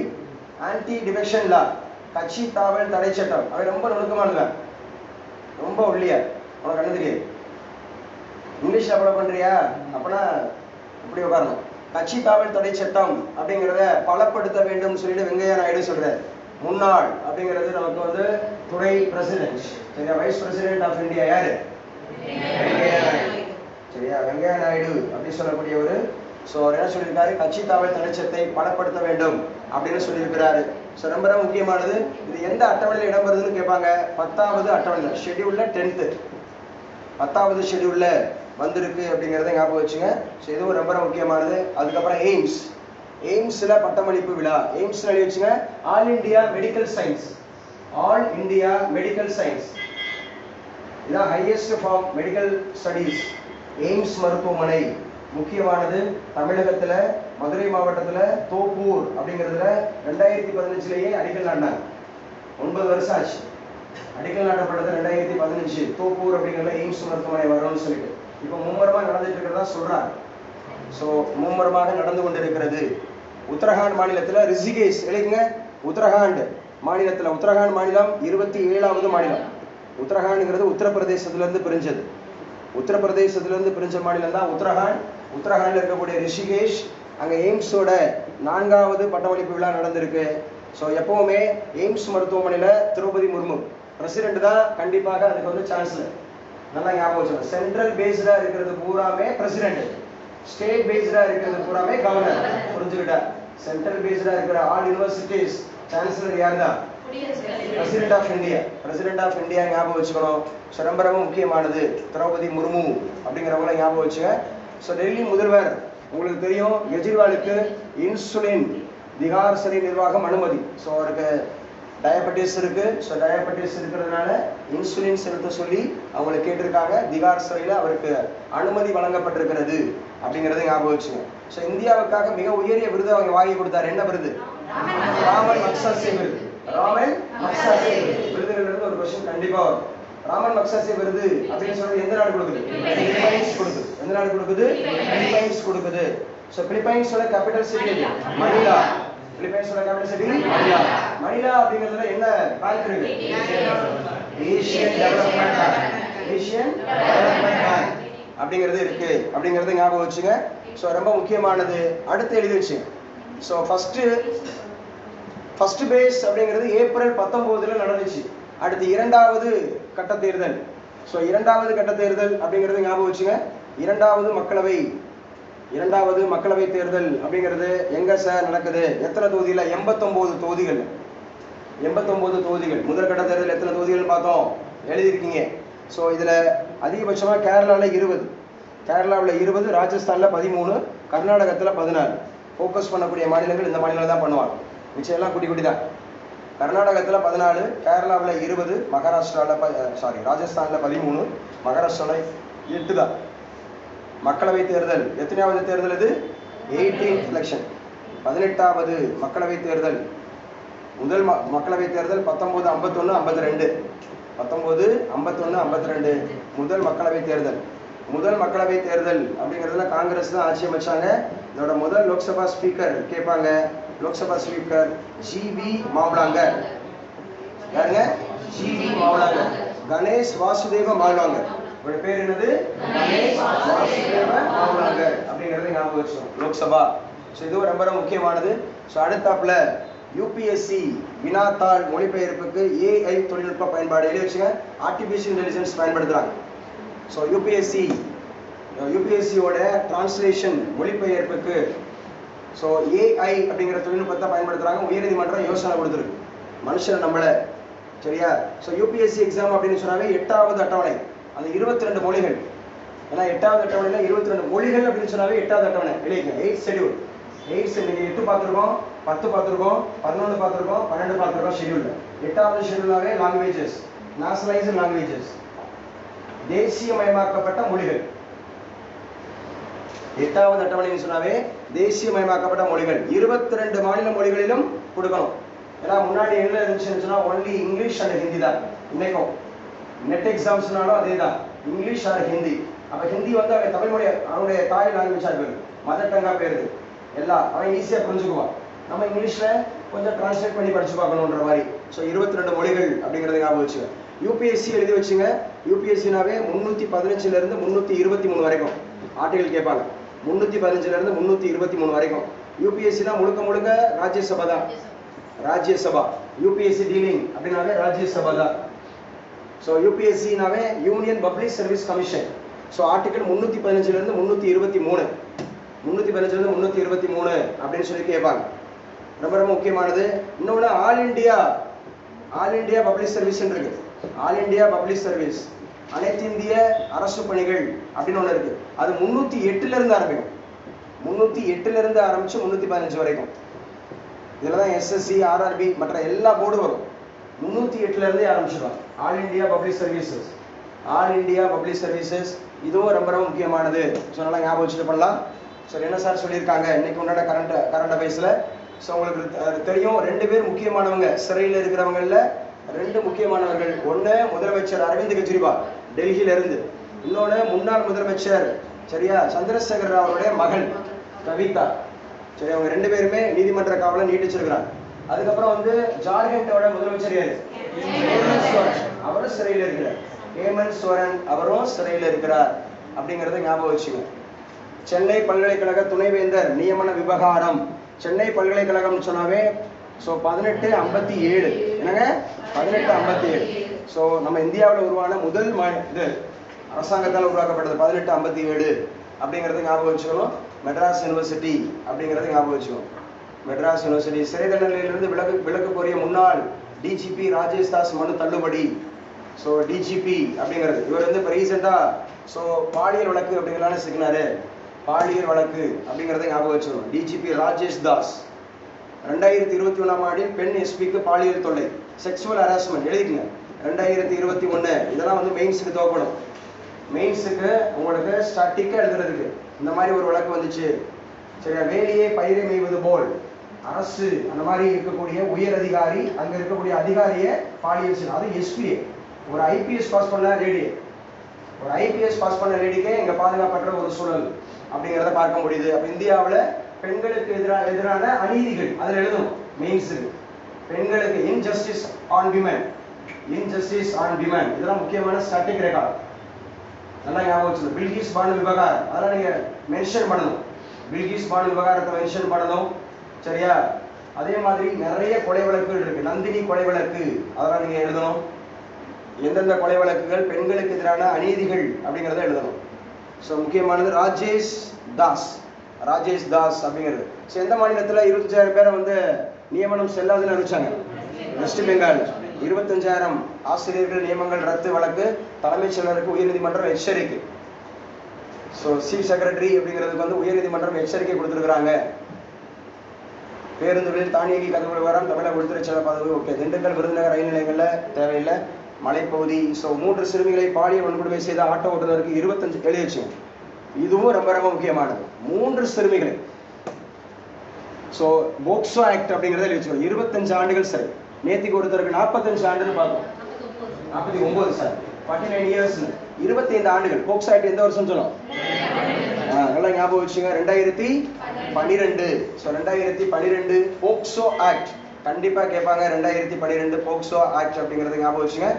ஆன்டி டிஃபெக்ஷன் லா கட்சி தாவல் தடை சட்டம். அவன் ரொம்ப நுணுக்கமானது, ரொம்ப ஒல்லியா, உனக்கு கண்ணு தெரியாது. இங்கிலீஷ்ல அப்ளை பண்றியா அப்படின்னா இப்படி உட்காரணும். கட்சி தாவல் தடை சட்டம் அப்படிங்கிறத பலப்படுத்த வேண்டும் சொல்லிட்டு வெங்கையா நாயுடு சொல்றாரு. முன்னாள் அப்படிங்கிறது நமக்கு துணை பிரசிடென்ட், சரியா? வைஸ் பிரசிடென்ட் ஆஃப் இந்தியா யாரு? வெங்கையா நாயுடு. சரியா, வெங்கையா நாயுடு அப்படி சொல்லக்கூடிய ஒரு அவர் என்ன சொல்லியிருக்காரு, கட்சி தாவல் தனிச்சத்தை பலப்படுத்த வேண்டும் அப்படின்னு சொல்லியிருக்கிறாரு. ரொம்ப ரொம்ப முக்கியமானது. இது எந்த அட்டவணையில் இடம் வருதுன்னு கேட்பாங்க. 10வது அட்டவணை, ஷெட்யூல்ல 10th 10வது ஷெட்யூல்ல வந்திருக்கு அப்படிங்கிறத ஞாபகம் வச்சுங்க. இதுவும் ரொம்ப ரொம்ப முக்கியமானது. அதுக்கப்புறம் எய்ம்ஸ்ல பட்டமளிப்பு விழா. எய்ம்ஸ் எழுதி வச்சுங்க. All India medical science. All India medical science இதான் highest form medical studies. AIIMS மருத்துவமனை முக்கியமானது. தமிழகத்துல மதுரை மாவட்டத்துல தோப்பூர் அப்படிங்கிறதுல 2015 அடிக்கல் நாட்டினாங்க. 9 வருஷம் ஆச்சு. அடிக்கல் நாட்டப்பட்டது 2015. தோப்பூர் அப்படிங்கிறதுல எய்ம்ஸ் மருத்துவமனை வரும்னு சொல்லிட்டு இப்போ மும்முரமாக நடந்துட்டு இருக்கிறதா சொல்றாங்க. மும்முரமாக நடந்து கொண்டிருக்கிறது. உத்தரகாண்ட் மாநிலத்துல ரிஷிகேஷ் எழுதுங்க. உத்தரகாண்ட் மாநிலத்துல, உத்தரகாண்ட் மாநிலம் 27வது மாநிலம். உத்தரகாண்ட்ங்கிறது உத்தரப்பிரதேசத்திலிருந்து பிரிஞ்சது. உத்தரப்பிரதேசத்திலிருந்து பிரிஞ்ச மாநிலம் தான் உத்தரகாண்ட். உத்தரகாண்ட்ல இருக்கக்கூடிய ரிஷிகேஷ், அங்க எய்ம்ஸோட 4வது பட்டமளிப்பு விழா நடந்திருக்கு. எப்பவுமே எய்ம்ஸ் மருத்துவமனையில திரௌபதி முர்மு பிரசிடென்ட் தான் கண்டிப்பாக அதுக்கு சான்சலர். நல்லா ஞாபகம் வச்சுக்கணும். சென்ட்ரல் பேஸ்டா இருக்கிறது பூராமே பிரசிடென்ட், ஸ்டேட் பேஸ்டா இருக்கிறது பூராமே கவர்னர். புரிஞ்சுக்கிட்டா? சென்ட்ரல் பேஸ்டா இருக்கிற ஆல் யூனிவர்சிட்டிஸ் சான்சலர் யார் தான்? President of India. President of India ஞாபகம் வச்சுக்கணும். ரொம்ப ரொம்ப முக்கியமானது. திரௌபதி முர்மு அப்படிங்கிறவங்கள ஞாபகம் வச்சுங்க. டெல்லி முதல்வர் உங்களுக்கு தெரியும், கெஜ்ரிவாலுக்கு இன்சுலின் திகார் சிறை நிர்வாகம் அனுமதி. அவருக்கு டயபெட்டிஸ் இருக்கு. டயபெட்டிஸ் இருக்கிறதுனால இன்சுலின் செலுத்த சொல்லி அவங்களை கேட்டிருக்காங்க. திகார் சிறையில் அவருக்கு அனுமதி வழங்கப்பட்டிருக்கிறது அப்படிங்கிறத ஞாபகம் வச்சுங்க. இந்தியாவுக்காக மிக உயரிய விருது அவங்க வாங்கி கொடுத்தாரு. என்ன விருது? ராமன் மக்சாசே விருது. ராமன் மக்சாசே விருதுகளிலிருந்து ஒரு கொஸ்டின் கண்டிப்பா வரும். ராமன் மக்சாசே விருது அப்படின்னு சொல்றது எந்த நாடு கொடுக்குது? பிலிப்பைன்ஸ் கொடுக்குது. எந்த நாடு கொடுக்குது? பிலிப்பைன்ஸ் கொடுக்குது. பிலிப்பைன்ஸோட கேபிட்டல் சிட்டி மணிலா. பிலிப்பைன்ஸோட கேபிட்டல் சிட்டி மணிலா. மணிலா அப்படிங்கிறதுல என்ன பேங்க் இருக்கு? Asian development bank. Asian development bank அப்படிங்கிறது இருக்கு அப்படிங்கறத ஞாபகம் வச்சுங்க. ரொம்ப முக்கியமானது. அடுத்து எழுதி வச்சுங்க. ஃபர்ஸ்ட் பேஸ் அப்படிங்கிறது ஏப்ரல் 19 நடந்துச்சு. அடுத்து 2வது கட்ட தேர்தல். இரண்டாவது கட்ட தேர்தல் அப்படிங்கிறது ஞாபகம் வச்சுங்க. இரண்டாவது மக்களவை தேர்தல் அப்படிங்கிறது எங்க சார் நடக்குது? எத்தனை தொகுதியில? 89 தொகுதிகள். 89 தொகுதிகள். முதல் கட்ட தேர்தல் எத்தனை தொகுதிகள் பார்த்தோம்? எழுதியிருக்கீங்க. இதுல அதிகபட்சமா கேரளாவில் 20, கேரளாவில் 20, ராஜஸ்தான்ல 13, கர்நாடகத்துல 14. ஃபோக்கஸ் பண்ணக்கூடிய மாநிலங்கள் இந்த மாநிலம் தான் பண்ணுவாங்க. மிச்சம் எல்லாம் குட்டி குட்டி தான். கர்நாடகத்துல 14, கேரளாவில் 20, ராஜஸ்தான்ல 13, மகாராஷ்டிராவில் 8 தான். மக்களவை தேர்தல் எத்தனையாவது தேர்தல்? இது 18th எலெக்ஷன். 18வது மக்களவை தேர்தல். முதல் மக்களவை தேர்தல் 1951-52. 1951-52 முதல் மக்களவை தேர்தல். முதல் மக்களவை தேர்தல் அப்படிங்கிறதுல காங்கிரஸ் தான் ஆட்சி அமைச்சாங்க. இதோட முதல் லோக்சபா ஸ்பீக்கர் கேட்பாங்க. Lok Sabha speaker G V Mavalankar. யாருங்க? ஜிவி மாவளாங்கர். கணேஷ் வாசுதேவ மாவளாங்கர். இவரோட பேர் என்னது? கணேஷ் வாசுதேவ மாவளாங்கர் அப்படிங்கறத ஞாபகம் வச்சுக்கணும். லோக்சபா. இது ரொம்ப ரொம்ப முக்கியமானது. அடுத்தாப்புல யூபிஎஸ்சி வினாத்தாள் மொழிபெயர்ப்புக்கு ஏஐ தொழில்நுட்ப பயன்பாடு எழுதி வச்சுங்க. ஆர்டிபிஷியல் இன்டெலிஜென்ஸ் பயன்படுத்துறாங்க. யூபிஎஸ்சியோட டிரான்ஸ்லேஷன் மொழிபெயர்ப்புக்கு ஏஐ அப்படிங்கிற தொழில்நுட்பத்தை பயன்படுத்துறாங்க. உயர்நீதிமன்றம் யோசனை கொடுத்துருக்கு. மனுஷன் நம்மள சரியா. யூபிஎஸ்சி எக்ஸாம் அப்படின்னு சொன்னாவே 8வது அட்டவணை. அது 22 மொழிகள். ஏன்னா 8வது அட்டவணையில 22 மொழிகள் அப்படின்னு சொன்னாவே 8வது அட்டவணை எழுதிங்க. 8 ஷெட்யூல். 8 பார்த்துருக்கோம், 10 பார்த்துருக்கோம், 11 பார்த்துருக்கோம், 12 பார்த்துருக்கோம் ஷெட்யூல்ல. 8வது ஷெட்யூலாவே லாங்குவேஜஸ், நேஷனலைஸ்டு லாங்குவேஜஸ், தேசியமயமாக்கப்பட்ட மொழிகள். 8வது அட்டவணைன்னு சொன்னாவே தேசியமயமாக்கப்பட்ட மொழிகள். 22 மாநில மொழிகளிலும் கொடுக்கணும். ஏன்னா முன்னாடி என்ன இருந்துச்சுன்னு சொன்னா ஒன்லி இங்கிலீஷ் அண்ட் ஹிந்தி தான். இன்னைக்கும் நெட் எக்ஸாம்ஸ்னாலும் அதே தான், இங்கிலீஷ் ஆர் ஹிந்தி. அப்ப ஹிந்தி அவன் தமிழ் மொழி அவனுடைய தாய் லாங்குவேஜா போயிரு, மதர் டங்கா போயிருது. எல்லாம் அவன் ஈஸியா புரிஞ்சுக்குவான். நம்ம இங்கிலீஷ்ல கொஞ்சம் டிரான்ஸ்லேட் பண்ணி படிச்சு பார்க்கணுன்ற மாதிரி. 22 மொழிகள் அப்படிங்கறத ஞாபகம் வச்சுங்க. யூபிஎஸ்சி எழுதி வச்சுங்க. யூபிஎஸ்சினாவே 315 இருந்து 323 வரைக்கும் ஆர்டிகல் கேட்பாங்க. 315 இருந்து 323 வரைக்கும். யூபிஎஸ்சினா முழுக்க முழுக்க ராஜ்யசபா தான். ராஜ்யசபா யூபிஎஸ்சி டீலிங் அப்படின்னாவே ராஜ்யசபா தான். ஸோ யூபிஎஸ்சினாவே union public service commission. So article 315 323 323 அப்படின்னு சொல்லி கேட்பாங்க. ரொம்ப ரொம்ப முக்கியமானது. இன்னொன்று ஆல் இந்தியா பப்ளிக் சர்வீஸ் இருக்கு. ஆல் இந்தியா பப்ளிக் சர்வீஸ், அனைத்து இந்திய அரசு பணிகள் அப்படின்னு ஒன்று இருக்கு. அது 308 இருந்து ஆரம்பிக்கும். 308 இருந்து ஆரம்பிச்சு 315 வரைக்கும். இதில் தான் எஸ்எஸ்சி, ஆர்ஆர்பி மற்ற எல்லா போர்டும் வரும். 308 இருந்தே ஆரம்பிச்சிடுவாங்க. All India public services, all India public services இதுவும் ரொம்ப ரொம்ப முக்கியமானது. ஸோ நல்லா ஞாபகம் வச்சுட்டு பண்ணலாம். ஸோ என்ன சார் சொல்லியிருக்காங்க இன்னைக்கு உண்டான கரண்ட் அஃபேர்ஸில்? ஸோ உங்களுக்கு தெரியும் 2 பேர் முக்கியமானவங்க சிறையில் இருக்கிறவங்கள 2 முக்கியமானவர்கள். ஒன்று முதலமைச்சர் அரவிந்த் கெஜ்ரிவால் டெல்லியில இருந்து, இன்னொன்று முன்னாள் முதலமைச்சர் சரியா சந்திரசேகர் ராவுடைய மகள் கவிதா. சரி, அவங்க 2 பேருமே நீதிமன்ற காவலை நீட்டிச்சிருக்கிறாங்க. அதுக்கப்புறம் வந்து ஜார்க்கண்டோட முதலமைச்சர் யாரு? ஹேமந்த் சோரன், அவரும் சிறையில் இருக்கிறார். ஹேமந்த் சோரன் அவரும் சிறையில் இருக்கிறார் அப்படிங்கிறத ஞாபகம் வச்சுங்க. சென்னை பல்கலைக்கழக துணைவேந்தர் நியமன விவகாரம். சென்னை பல்கலைக்கழகம் சொன்னாவே ஸோ 1857 என்னங்க 1857. ஸோ நம்ம இந்தியாவில் உருவான முதல் இது அரசாங்கத்தால் உருவாக்கப்பட்டது 1857 அப்படிங்கிறது ஞாபகம் வச்சுக்கணும். மெட்ராஸ் யூனிவர்சிட்டி அப்படிங்கிறது ஞாபகம் வச்சுக்கணும். மெட்ராஸ் யூனிவர்சிட்டி. சிறை தண்டனையிலிருந்து விலக்கு கோரிய முன்னாள் டிஜிபி ராஜேஷ் தாஸ் மனு தள்ளுபடி. ஸோ டிஜிபி அப்படிங்கிறது இவர் வந்து இப்போ ரீசெண்டாக ஸோ பாலியல் வழக்கு அப்படிங்கிறதான சிக்கினாரு. பாலியல் வழக்கு அப்படிங்கிறத ஞாபகம் வச்சுக்கணும். டிஜிபி ராஜேஷ் தாஸ் 2021ஆம் ஆண்டில் பெண் எஸ்பிக்கு பாலியல் தொல்லை, செக்ஷுவல் ஹராஸ்மெண்ட் எழுதிக்கங்க. 2021 இதெல்லாம் வந்து மெயின்ஸுக்கு தேவைப்படும். மெயின்ஸுக்கு உங்களுக்கு ஸ்டாட்டிக்காக எழுதுறதுக்கு இந்த மாதிரி ஒரு வழக்கு வந்துச்சு சரியா. வேலையே பயிரை மேய்வது போல் அரசு அந்த மாதிரி இருக்கக்கூடிய உயர் அதிகாரி அங்கே இருக்கக்கூடிய அதிகாரியை பாலியல், அது எஸ்பிஏ. ஒரு ஐபிஎஸ் பாஸ் பண்ண லேடி, ஒரு ஐபிஎஸ் பாஸ் பண்ண லேடிக்கே இங்கே பாதுகாப்பற்ற ஒரு சூழல் அப்படிங்கிறத பார்க்க முடியுது. அப்போ இந்தியாவில் பெண்களுக்கு எதிரான அநீதிகள் அதில் எழுதணும் மெயின்ஸுக்கு. பெண்களுக்கு injustice on women, injustice on women இதெல்லாம் முக்கியமான ஸ்டாட்டிக் ரெக்கார்ட். நல்லா ஞாபகம் வச்சுக்கணும். பில்கிஸ் பானு விவகாரம் அதெல்லாம் நீங்கள் மென்ஷன் பண்ணணும். பில்கிஸ் பானு விவகாரத்தை மென்ஷன் பண்ணணும் சரியா. அதே மாதிரி நிறைய கொலை வழக்குகள் இருக்கு. நந்தினி கொலை வழக்கு அதெல்லாம் நீங்கள் எழுதணும். எந்தெந்த கொலை வழக்குகள் பெண்களுக்கு எதிரான அநீதிகள் அப்படிங்கிறத எழுதணும். ஸோ முக்கியமானது ராஜேஷ் தாஸ் அப்படிங்கிறது. ஸோ எந்த மாநிலத்தில் 25,000 பேரை வந்து நியமனம் செல்லாதுன்னு அறிவிச்சாங்க? வெஸ்ட் பெங்கால். 25,000 ஆசிரியர்கள் நியமனங்கள் ரத்து வழக்கு, தலைமைச் செயலருக்கு உயர்நீதிமன்றம் எச்சரிக்கை. ஸோ சீஃப் செக்ரட்டரி அப்படிங்கிறதுக்கு வந்து உயர்நீதிமன்றம் எச்சரிக்கை கொடுத்துருக்குறாங்க. பேருந்துகளில் தானியங்கி கதவு விவகாரம் தமிழக உள்துறை செயலர் பதவி ஓகே. திண்டுக்கல் விருதுநகர் ரயில் நிலையங்களில் தேவையில்லை. மலைப்பகுதி. ஸோ 3 சிறுமிகளை பாலியல் வன்கொடுமை செய்த ஆட்டோ ஓட்டுநருக்கு 25 எழுதி வச்சுங்க. இதுவும் ரொம்ப ரொம்ப முக்கியமானது. 3 சிறுமிகளை ஸோ போக்சோ ஆக்ட் அப்படிங்கிறத எழுதி வச்சுக்கணும். 25 ஆண்டுகள் சரி. நேத்திக்கு ஒருத்தருக்கு 45 ஆண்டுன்னு பார்த்தோம். 49 சார் 49 இயர்ஸ் 25 ஆண்டுகள். போக்சோ ஆக்ட் எந்த வருஷம் சொன்னோம்? நல்லா ஞாபகம் வச்சுங்க. 2012. ஸோ 2012 போக்சோ ஆக்ட் கண்டிப்பாக கேட்பாங்க. 2012 போக்சோ ஆக்ட் அப்படிங்கிறது ஞாபகம் வச்சுங்க.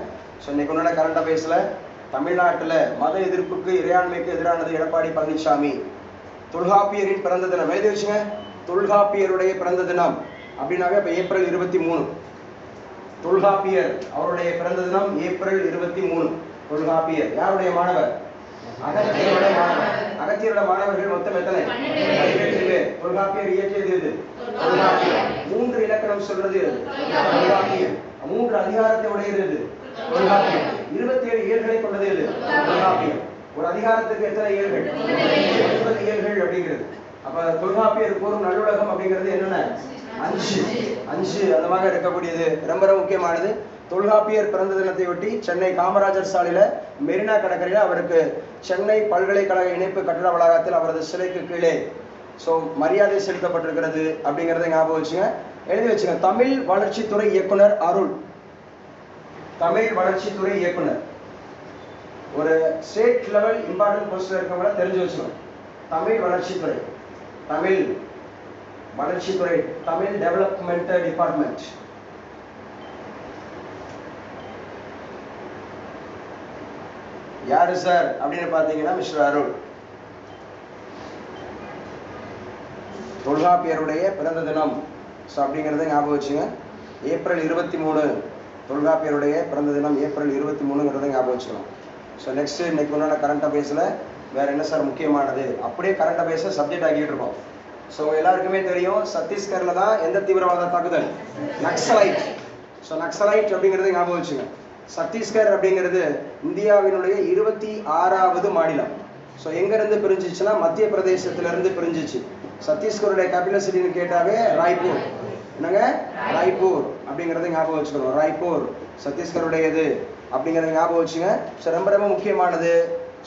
ஸோ இன்னைக்கு ஒன்றான கரண்ட் அஃபேர்ஸில் தமிழ்நாட்டில் மத எதிர்ப்புக்கு இறையாண்மைக்கு எதிரானது எடப்பாடி பழனிசாமி. தொல்காப்பியரின் பிறந்த தினம் எழுதி வச்சுங்க. தொல்காப்பியருடைய பிறந்த தினம் அப்படின்னாவே இப்போ ஏப்ரல் 23. தொல்காப்பியர் அவருடைய பிறந்த தினம் ஏப்ரல் 23. தொல்காப்பியர் யாருடைய மாணவர்? அகத்தியரோட மாணவர். அகத்தியரோட மாணவர்கள் மொத்தம் எத்தனை? 18 பேர். தொல்காப்பியர் இயற்றியது எது? தொல்காப்பியர். 3 இலக்கணம் சொல்றது எது? தொல்காப்பியர். 3 அதிகாரத்தை உடையது எது? தொல்காப்பியர். 27 இயல்களை கொண்டது எது? தொல்காப்பியர். ஒரு அதிகாரத்துக்கு எத்தனை இயல்கள்? 20 இயல்கள் அப்படிங்கிறது. அப்ப தொல்காப்பியர் கூறும் நல்லுலகம் அப்படிங்கிறது என்னென்ன? 5 அந்த மாதிரி இருக்கக்கூடியது ரொம்ப ரொம்ப முக்கியமானது. தொல்காப்பியர் பிறந்த தினத்தை ஒட்டி சென்னை காமராஜர் சாலையில மெரினா கடற்கரையில் அவருக்கு சென்னை பல்கலைக்கழக இணைப்பு கட்டட வளாகத்தில் அவரது சிலைக்கு கீழே ஸோ மரியாதை செலுத்தப்பட்டிருக்கிறது அப்படிங்கிறத ஞாபகம் வச்சுங்க. எழுதி வச்சுங்க. தமிழ் வளர்ச்சித்துறை இயக்குனர் அருள். தமிழ் வளர்ச்சித்துறை இயக்குனர் ஒரு ஸ்டேட் லெவல் இம்பார்ட்டன்ட் போஸ்ட்ல இருக்கவங்கள தெரிஞ்சு வச்சுக்கணும். தமிழ் வளர்ச்சித்துறை, தமிழ் வளர்ச்சித்துறை, தமிழ் டெவலப்மெண்ட் டிபார்ட்மெண்ட். யாரு சார் அப்படின்னு பார்த்தீங்கன்னா மிஸ்டர் அருள். தொல்காப்பியருடைய பிறந்த தினம் ஸோ அப்படிங்கிறத ஞாபகம் வச்சுங்க. ஏப்ரல் 23 தொல்காப்பியருடைய பிறந்த தினம் ஏப்ரல் 23ங்கிறத ஞாபகம் வச்சுக்கலாம். ஸோ நெக்ஸ்ட் இன்னைக்கு உண்டான கரண்ட் அஃபேர்ஸில் வேற என்ன சார் முக்கியமானது, அப்படியே கரண்ட் அஃபேர்ஸை சப்ஜெக்ட் ஆக்கிட்டு இருக்கோம். ஸோ எல்லாருக்குமே தெரியும் சத்தீஸ்கரில் தான் எந்த தீவிரவாத தாக்குதல், நக்சலைட். ஸோ நக்சலைட் அப்படிங்கிறது ஞாபகம் வச்சுங்க. சத்தீஸ்கர் அப்படிங்கிறது இந்தியாவினுடைய 26வது மாநிலம். ஸோ எங்கேருந்து பிரிஞ்சிச்சுன்னா மத்திய பிரதேசத்திலிருந்து பிரிஞ்சிச்சு. சத்தீஸ்கருடைய கேபிட்டல் சிட்டின்னு கேட்டாவே ராய்ப்பூர். என்னங்க, ராய்ப்பூர் அப்படிங்கிறத ஞாபகம் வச்சுக்கணும். ராய்ப்பூர் சத்தீஸ்கருடையது அப்படிங்கிறத ஞாபகம் வச்சுங்க. ஸோ ரொம்ப ரொம்ப முக்கியமானது.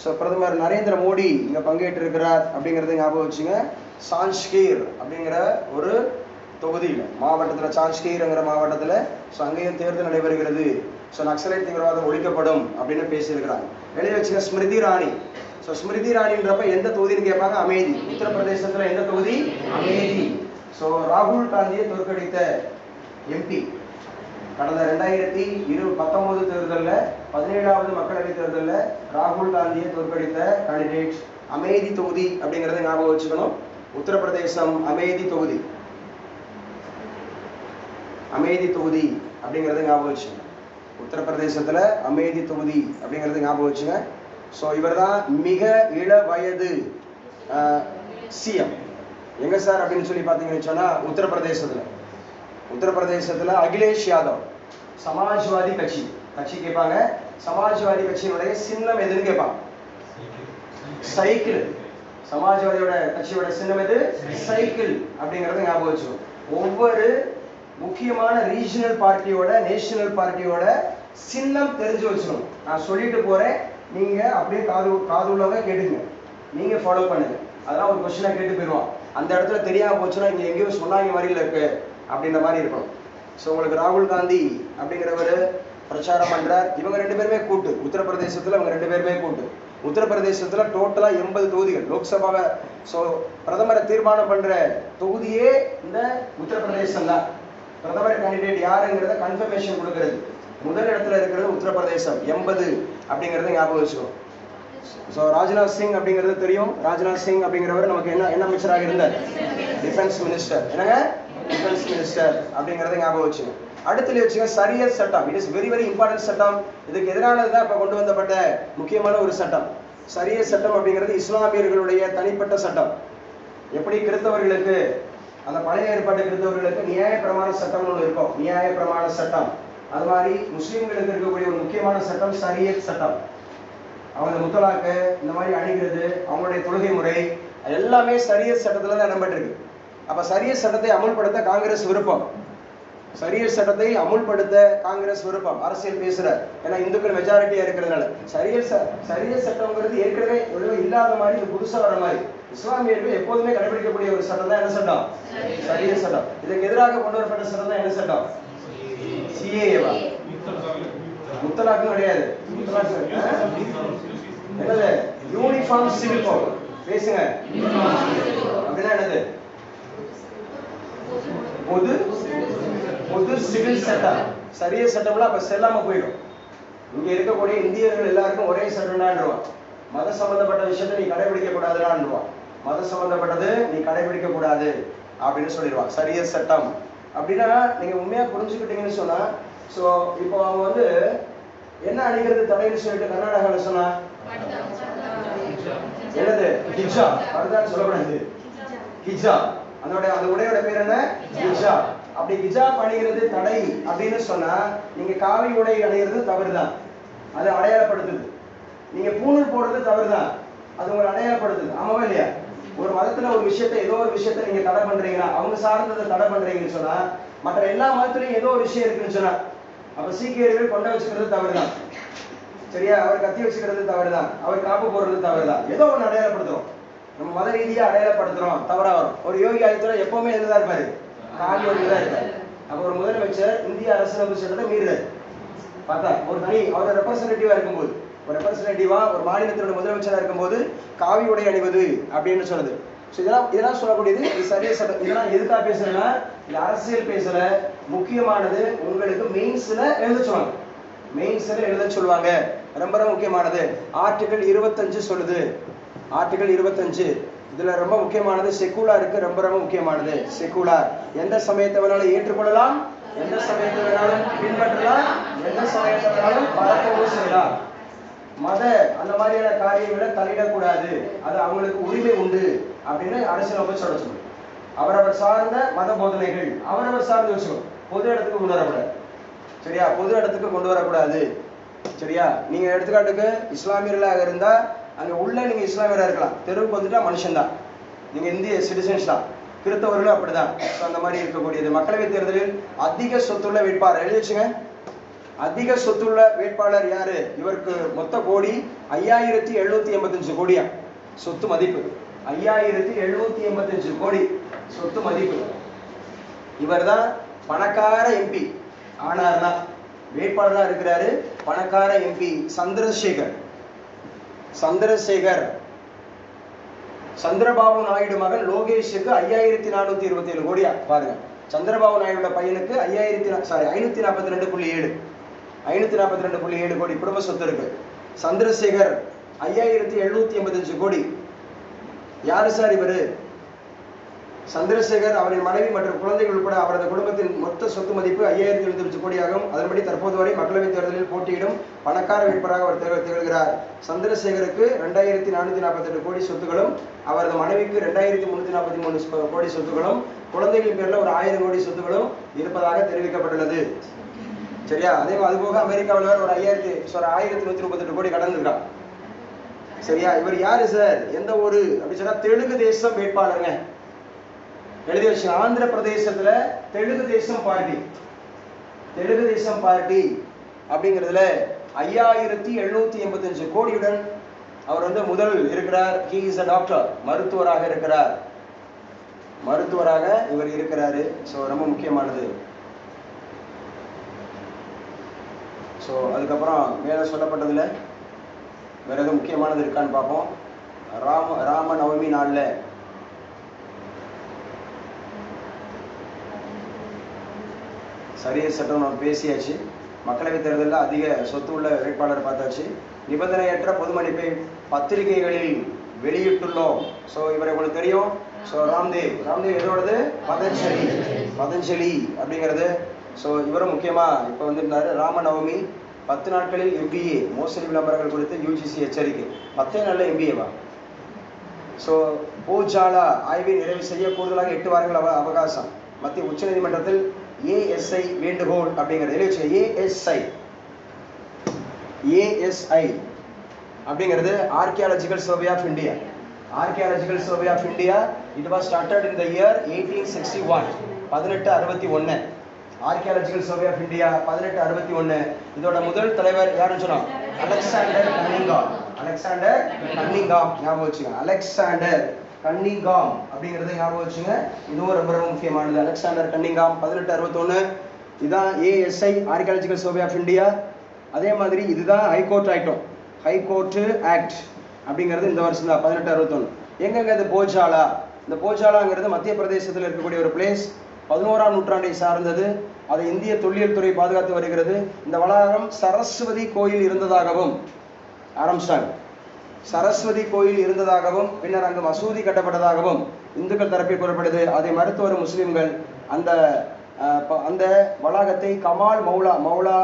ஸோ பிரதமர் நரேந்திர மோடி இங்கே பங்கேற்றிருக்கிறார் அப்படிங்கிறத ஞாபகம் வச்சுங்க. சான்ஸ்கீர் அப்படிங்கிற ஒரு தொகுதியில் மாவட்டத்தில், சான்ஸ்கீர்ங்கிற மாவட்டத்தில் ஸோ அங்கேயும் தேர்தல் நடைபெறுகிறது. ஸோ நக்சலைட் தீவிரவாதம் ஒழிக்கப்படும் அப்படின்னு பேசியிருக்கிறாங்க. எழுதி வச்சுங்க ஸ்மிருதி இரானி. ஸோ ஸ்மிருதி இரானின்றப்ப எந்த தொகுதின்னு கேட்பாங்க, அமேதி. உத்தரப்பிரதேசத்தில் எந்த தொகுதி, அமேதி. ஸோ ராகுல் காந்தியை தோற்கடித்த எம்பி கடந்த 2019 தேர்தலில் 17வது மக்களவைத் தேர்தலில் ராகுல் காந்தியை தோற்கடித்த கேண்டிடேட் அமேதி தொகுதி அப்படிங்கிறத ஞாபகம் வச்சுக்கணும். உத்தரப்பிரதேசம் அமேதி தொகுதி, அமேதி தொகுதி அப்படிங்கிறத ஞாபகம் வச்சுங்க. உத்தரப்பிரதேசத்துல அமேதி தொகுதி அப்படிங்கிறது ஞாபகம் வச்சுங்க. ஸோ இவர் தான் மிக இள வயது சிஎம். எங்க சார் அப்படின்னு சொல்லி பார்த்தீங்கன்னு சொன்னா உத்தரப்பிரதேசத்துல அகிலேஷ் யாதவ், சமாஜ்வாதி கட்சி கேட்பாங்க. சமாஜ்வாதி கட்சியினுடைய சின்னம் எதுன்னு கேட்பாங்க, சைக்கிள். சமாஜ்வாதியோட கட்சியோட சின்னம் எது, சைக்கிள் அப்படிங்கறத ஞாபகம் வச்சுக்கணும். ஒவ்வொரு முக்கியமான ரீஜனல் பார்ட்டியோட, நேஷனல் பார்ட்டியோட சின்னம் தெரிஞ்சு வச்சுக்கணும். நான் சொல்லிட்டு போறேன், நீங்க அப்படியே காது உள்ளவங்க கேட்டுங்க, நீங்க ஃபாலோ பண்ணுங்க. அதெல்லாம் ஒரு கொஸ்டினா கேட்டு போயிடுவான். அந்த இடத்துல தெரியாம போச்சுன்னா இங்க எங்கேயோ சொன்னாங்க மாதிரில இருக்கு அப்படின்ற மாதிரி இருக்கும். ஸோ உங்களுக்கு ராகுல் காந்தி அப்படிங்கிறவர் பிரச்சாரம் பண்றார். இவங்க 2 பேருமே கூட்டு. உத்தரப்பிரதேசத்துல இவங்க 2 பேருமே கூட்டு. உத்தரப்பிரதேசத்துல டோட்டலா 80 தொகுதிகள் லோக்சபாவை. ஸோ பிரதமரை தீர்மானம் பண்ற தொகுதியே இந்த உத்தரப்பிரதேசம் தான். பிரதமர் கேண்டிடேட் யாருங்கிறத கன்ஃபர்மேஷன் கொடுக்கிறது முதல் இடத்துல இருக்கிறது உத்தரப்பிரதேசம் 80 அப்படிங்கறத ஞாபகம் வச்சுக்கணும். ஸோ ராஜ்நாத் சிங் அப்படிங்கிறது தெரியும். ராஜ்நாத் சிங் அப்படிங்கிறவர் நமக்கு என்ன அமைச்சராக இருந்தார், டிஃபென்ஸ் மினிஸ்டர். என்னங்க, டிஃபென்ஸ் மினிஸ்டர் அப்படிங்கறத ஞாபகம் வச்சுக்கணும். அடுத்துல வச்சுங்க ஷரியத் சட்டம். It is very very important சட்டம். இதுக்கு எதிரானதுதான் இப்ப கொண்டு வந்தப்பட்ட முக்கியமான ஒரு சட்டம். ஷரியத் சட்டம் அப்படிங்கிறது இஸ்லாமியர்களுடைய தனிப்பட்ட சட்டம். எப்படி கிறிஸ்தவர்களுக்கு, அந்த பழைய ஏற்பாட்டு கிறிஸ்தவர்களுக்கு நியாய பிரமாண சட்டம் ஒன்று இருக்கும், நியாய பிரமாண சட்டம். அது மாதிரி முஸ்லீம்களுக்கு இருக்கக்கூடிய ஒரு முக்கியமான சட்டம் ஷரியத் சட்டம். அவங்க முத்தலாக்கு, இந்த மாதிரி அணிகிறது, அவங்களுடைய தொழுகை முறை எல்லாமே ஷரியத் சட்டத்துல தான் இடம்பெற்றிருக்கு. அப்ப ஷரியத் சட்டத்தை அமுல்படுத்த காங்கிரஸ் விருப்பம். ஷரியத் சட்டத்தை அமுல்படுத்த காங்கிரஸ் விருப்பம். அரசியல் பேசுற, ஏன்னா இந்துக்கள் மெஜாரிட்டியா இருக்கிறதுனால. ஷரியத் சட்டம்ங்கிறது ஏற்கனவே இல்லாத மாதிரி, இது புதுசா வர மாதிரி. இஸ்லாமியர்கள் எப்போதுமே கடைபிடிக்கக்கூடிய ஒரு சட்டம் தான் என்ன சட்டம், ஷரியத் சட்டம். இதுக்கு எதிராக கொண்டு வரப்பட்ட சட்டம் தான் என்ன சட்டம், சிஏஏவா? முத்தலாக்கும் கிடையாது. என்னது, யூனிஃபார்ம் சிவில் கோட். பேசுங்க. அப்படின்னா என்னது, பொது சிவில் சட்டம். ஷரியத் சட்டம்லாம் அப்ப செல்லாம போயிடும். இங்க இருக்கக்கூடிய இந்தியர்கள் எல்லாருக்கும் ஒரே சட்டம் தான். மத சம்பந்தப்பட்ட விஷயத்தை நீ கடைபிடிக்க கூடாதுன்னு, மத சம்பந்தப்பட்டது நீ கடைபிடிக்க கூடாது அப்படின்னு சொல்லிடுவான் ஷரியத் சட்டம். அப்படின்னா நீங்க உண்மையா புரிஞ்சுக்கிட்டீங்கன்னு சொன்னா, சோ இப்போ அவங்க என்ன அணிகிறது தடைன்னு சொல்லிட்டு கர்நாடகால சொன்னா என்னது, ஹிஜா. பர்தான்னு சொல்லக்கூடாது, ஹிஜா. அந்த உடையோட பேர் என்ன, ஹிஜா. அப்படி ஹிஜாப் அணிகிறது தடை அப்படின்னு சொன்னா, நீங்க காவி உடை அணிகிறது தவறுதான், அது அடையாளப்படுத்துது. நீங்க பூணூல் போடுறது தவறுதான், அது உங்களை அடையாளப்படுத்துது. ஆமாவா இல்லையா? ஒரு மதத்துல ஒரு விஷயத்தை, ஏதோ ஒரு விஷயத்த நீங்க தடை பண்றீங்கன்னா, அவங்க சார்ந்ததை தடை பண்றீங்கன்னு சொன்னா, மற்ற எல்லா மதத்திலையும் ஏதோ ஒரு விஷயம் இருக்குன்னு சொன்னா, அப்ப சீக்கியர்கள் கொண்டை வச்சுக்கிறது தவறுதான், சரியா? அவர் கத்தி வச்சுக்கிறது தவறுதான், அவர் காப்பு போடுறது தவறுதான். ஏதோ ஒன்று அடையாளப்படுத்துறோம், நம்ம மத ரீதியா அடையாளப்படுத்துறோம், தவறா வரும். ஒரு யோகி ஆதித்யநாத் எப்பவுமே எதுதான் இருப்பாரு, காவி ஒன்றுதான் இருப்பாரு. அப்ப ஒரு முதலமைச்சர் இந்திய அரசியலமைப்பு சட்டத்தை மீறுறாரு. பார்த்தா ஒரு தனி, அவர் ரெப்ரசன்டேட்டிவா இருக்கும்போது, ஒரு ரெப்ரசன்டேட்டிவா ஒரு மாநிலத்தினுடைய முதலமைச்சரா இருக்கும்போது காவி உடை அணிவது அப்படின்னு சொல்லுது. இதெல்லாம் சொல்லக்கூடியது இது ஷரியத் சட்டம். இதெல்லாம் எதுக்காக பேசுறேன்னா, இது அரசியல் பேசல. முக்கியமானது உங்களுக்கு மெயின்ஸ்ல எழுத சொல்லுவாங்க, மெயின்ஸ்ல எழுத சொல்லுவாங்க. ரொம்ப முக்கியமானது ஆர்டிகல் 25 சொல்லுது. ஆர்டிகல் 25 இதுல ரொம்ப முக்கியமானது செக்குலாருக்கு ரொம்ப முக்கியமானது. செக்குலார், எந்த சமயத்தை வேணாலும் ஏற்றுக்கொள்ளலாம், எந்த சமயத்தை வேணாலும் பின்பற்றலாம், எந்த சமயத்தினாலும் பரப்பவும் செய்யலாம். மத அந்த மாதிரியான காரியங்களை தலையிடக்கூடாது, அது அவங்களுக்கு உரிமை உண்டு அப்படின்னு அரசியலமைப்பு சொல்லுது. அவரவர் சார்ந்த மத போதனைகள் அவரவர் சார்ந்த விஷயம் பொது இடத்துக்கு கொண்டு வரக்கூடாது. சரியா? பொது இடத்துக்கு கொண்டு வரக்கூடாது. சரியா? நீங்க எடுத்துக்காட்டுக்கு இஸ்லாமியர்களாக இருந்தா அங்க உள்ள நீங்க இஸ்லாமியராக இருக்கலாம், தெருவுக்கு வந்துட்டா மனுஷன் தான், நீங்க இந்திய சிட்டிசன்ஸ் தான். கிறிஸ்தவர்களும் அப்படிதான். அந்த மாதிரி இருக்கக்கூடியது. மக்களவை தேர்தலில் அதிக சொத்துள்ள வேட்பாளர் எழுதி வச்சுங்க. அதிக சொத்துள்ள வேட்பாளர் யாரு? இவருக்கு மொத்த கோடி 5785 கோடியா சொத்து மதிப்பு. 5785 கோடி சொத்து மதிப்பு. இவர் தான் பணக்கார எம்பி ஆனார்னா, வேட்பாளராக இருக்கிறாரு பணக்கார எம்பி சந்திரசேகர். சந்திரபாபு நாயுடு மகன் லோகேஷுக்கு 5427 கோடியா பாருங்க. சந்திரபாபு நாயுடு பையனுக்கு 542.7 542.7 கோடி குடும்ப சொத்து இருக்கு. சந்திரசேகர் 5785 கோடி. யாரு சார் இவரு? சந்திரசேகர் அவரின் மனைவி மற்றும் குழந்தைகள் உட்பட அவரது குடும்பத்தின் மொத்த சொத்து மதிப்பு 5075 கோடியாகும். அதன்படி தற்போது வரை மக்களவைத் தேர்தலில் போட்டியிடும் பணக்கார வேட்பாளராக அவர் திகழ்கிறார். சந்திரசேகருக்கு 2448 கோடி சொத்துகளும், அவரது மனைவிக்கு 2343 கோடி சொத்துகளும், குழந்தைகளின் பேர்ல ஒரு 1000 கோடி சொத்துகளும் இருப்பதாக தெரிவிக்கப்பட்டுள்ளது. சரியா? அதே அது போக அமெரிக்காவில் ஒரு 1138 கோடி கடன் இருக்கான். சரியா? இவர் யாரு சார்? எந்த ஊரு அப்படி சொன்னா தெலுங்கு தேசம் வேட்பாளருங்க. எழுதி வச்சு. ஆந்திர பிரதேசத்துல தெலுங்கு தேசம் பார்ட்டி அப்படிங்கிறதுல 5785 கோடியுடன் அவர் முதல் இருக்கிறார். ஹி இஸ் a டாக்டர், மருத்துவராக இருக்கிறார். இவர் இருக்கிறாரு. ஸோ ரொம்ப முக்கியமானது. ஸோ அதுக்கப்புறம் மேலே சொல்லப்பட்டதுல வேற எதுவும் முக்கியமானது இருக்கான்னு பார்ப்போம். ராம நவமி நாளில் சரிய சட்டம் நம்ம பேசியாச்சு. மக்களவைத் தேர்தலில் அதிக சொத்து உள்ள வேட்பாளர் பார்த்தாச்சு. நிபந்தனையற்ற பொது மன்னிப்பை பத்திரிகைகளில் வெளியிட்டுள்ளோம். ஸோ இவரை உங்களுக்கு தெரியும். ஸோ ராம்தேவ் எதோடது? பதஞ்சலி அப்படிங்கிறது. ஸோ இவரும் முக்கியமாக இப்போ வந்துருந்தாரு. ராமநவமி 10 நாட்களில் MBA மோசடி விளம்பரங்கள் குறித்து UGC எச்சரிக்கை. 10 நாளில் MBAவா? ஸோ போஜாலா ஆய்வை நிறைவு செய்ய கூடுதலாக 8 வாரங்கள் அவகாசம். மத்திய உச்ச நீதிமன்றத்தில் ASI வேண்டுகோள் அப்படிங்கிறது. ASI அப்படிங்கிறது Archaeological Survey of India. It was started in the year 1861. 1861. Archaeological Survey of India 1861. இதோட முதல் தலைவர் யாருன்னு சொன்னோம்? Alexander Cunningham. ஞாபகம் வச்சுங்க. அலெக்சாண்டர் கன்னிங்காம் அப்படிங்கிறத ஞாபகம் வச்சுங்க. இதுவும் ரொம்ப ரொம்ப முக்கியமானது. Alexander Cunningham 1861. இதுதான் ASI Archaeological Survey of India. அதே மாதிரி இதுதான் ஹைகோர்ட் ஆக்ட் அப்படிங்கிறது இந்த வருஷம் தான் 1861. எங்கெங்க இது போஜாலா? இந்த போஜாலாங்கிறது மத்திய பிரதேசத்தில் இருக்கக்கூடிய ஒரு பிளேஸ். 11ஆம் நூற்றாண்டை சார்ந்தது. அதை இந்திய தொல்லியல் துறை பாதுகாத்து வருகிறது. இந்த வளாகம் சரஸ்வதி கோயில் இருந்ததாகவும் ஆரம்பிச்சாங்க. சரஸ்வதி கோயில் இருந்ததாகவும் பின்னர் அங்கு மசூதி கட்டப்பட்டதாகவும் இந்துக்கள் தரப்பில் கூறப்படுது. அதை மறுத்து வரும் முஸ்லிம்கள் அந்த வளாகத்தை கமால் மௌலா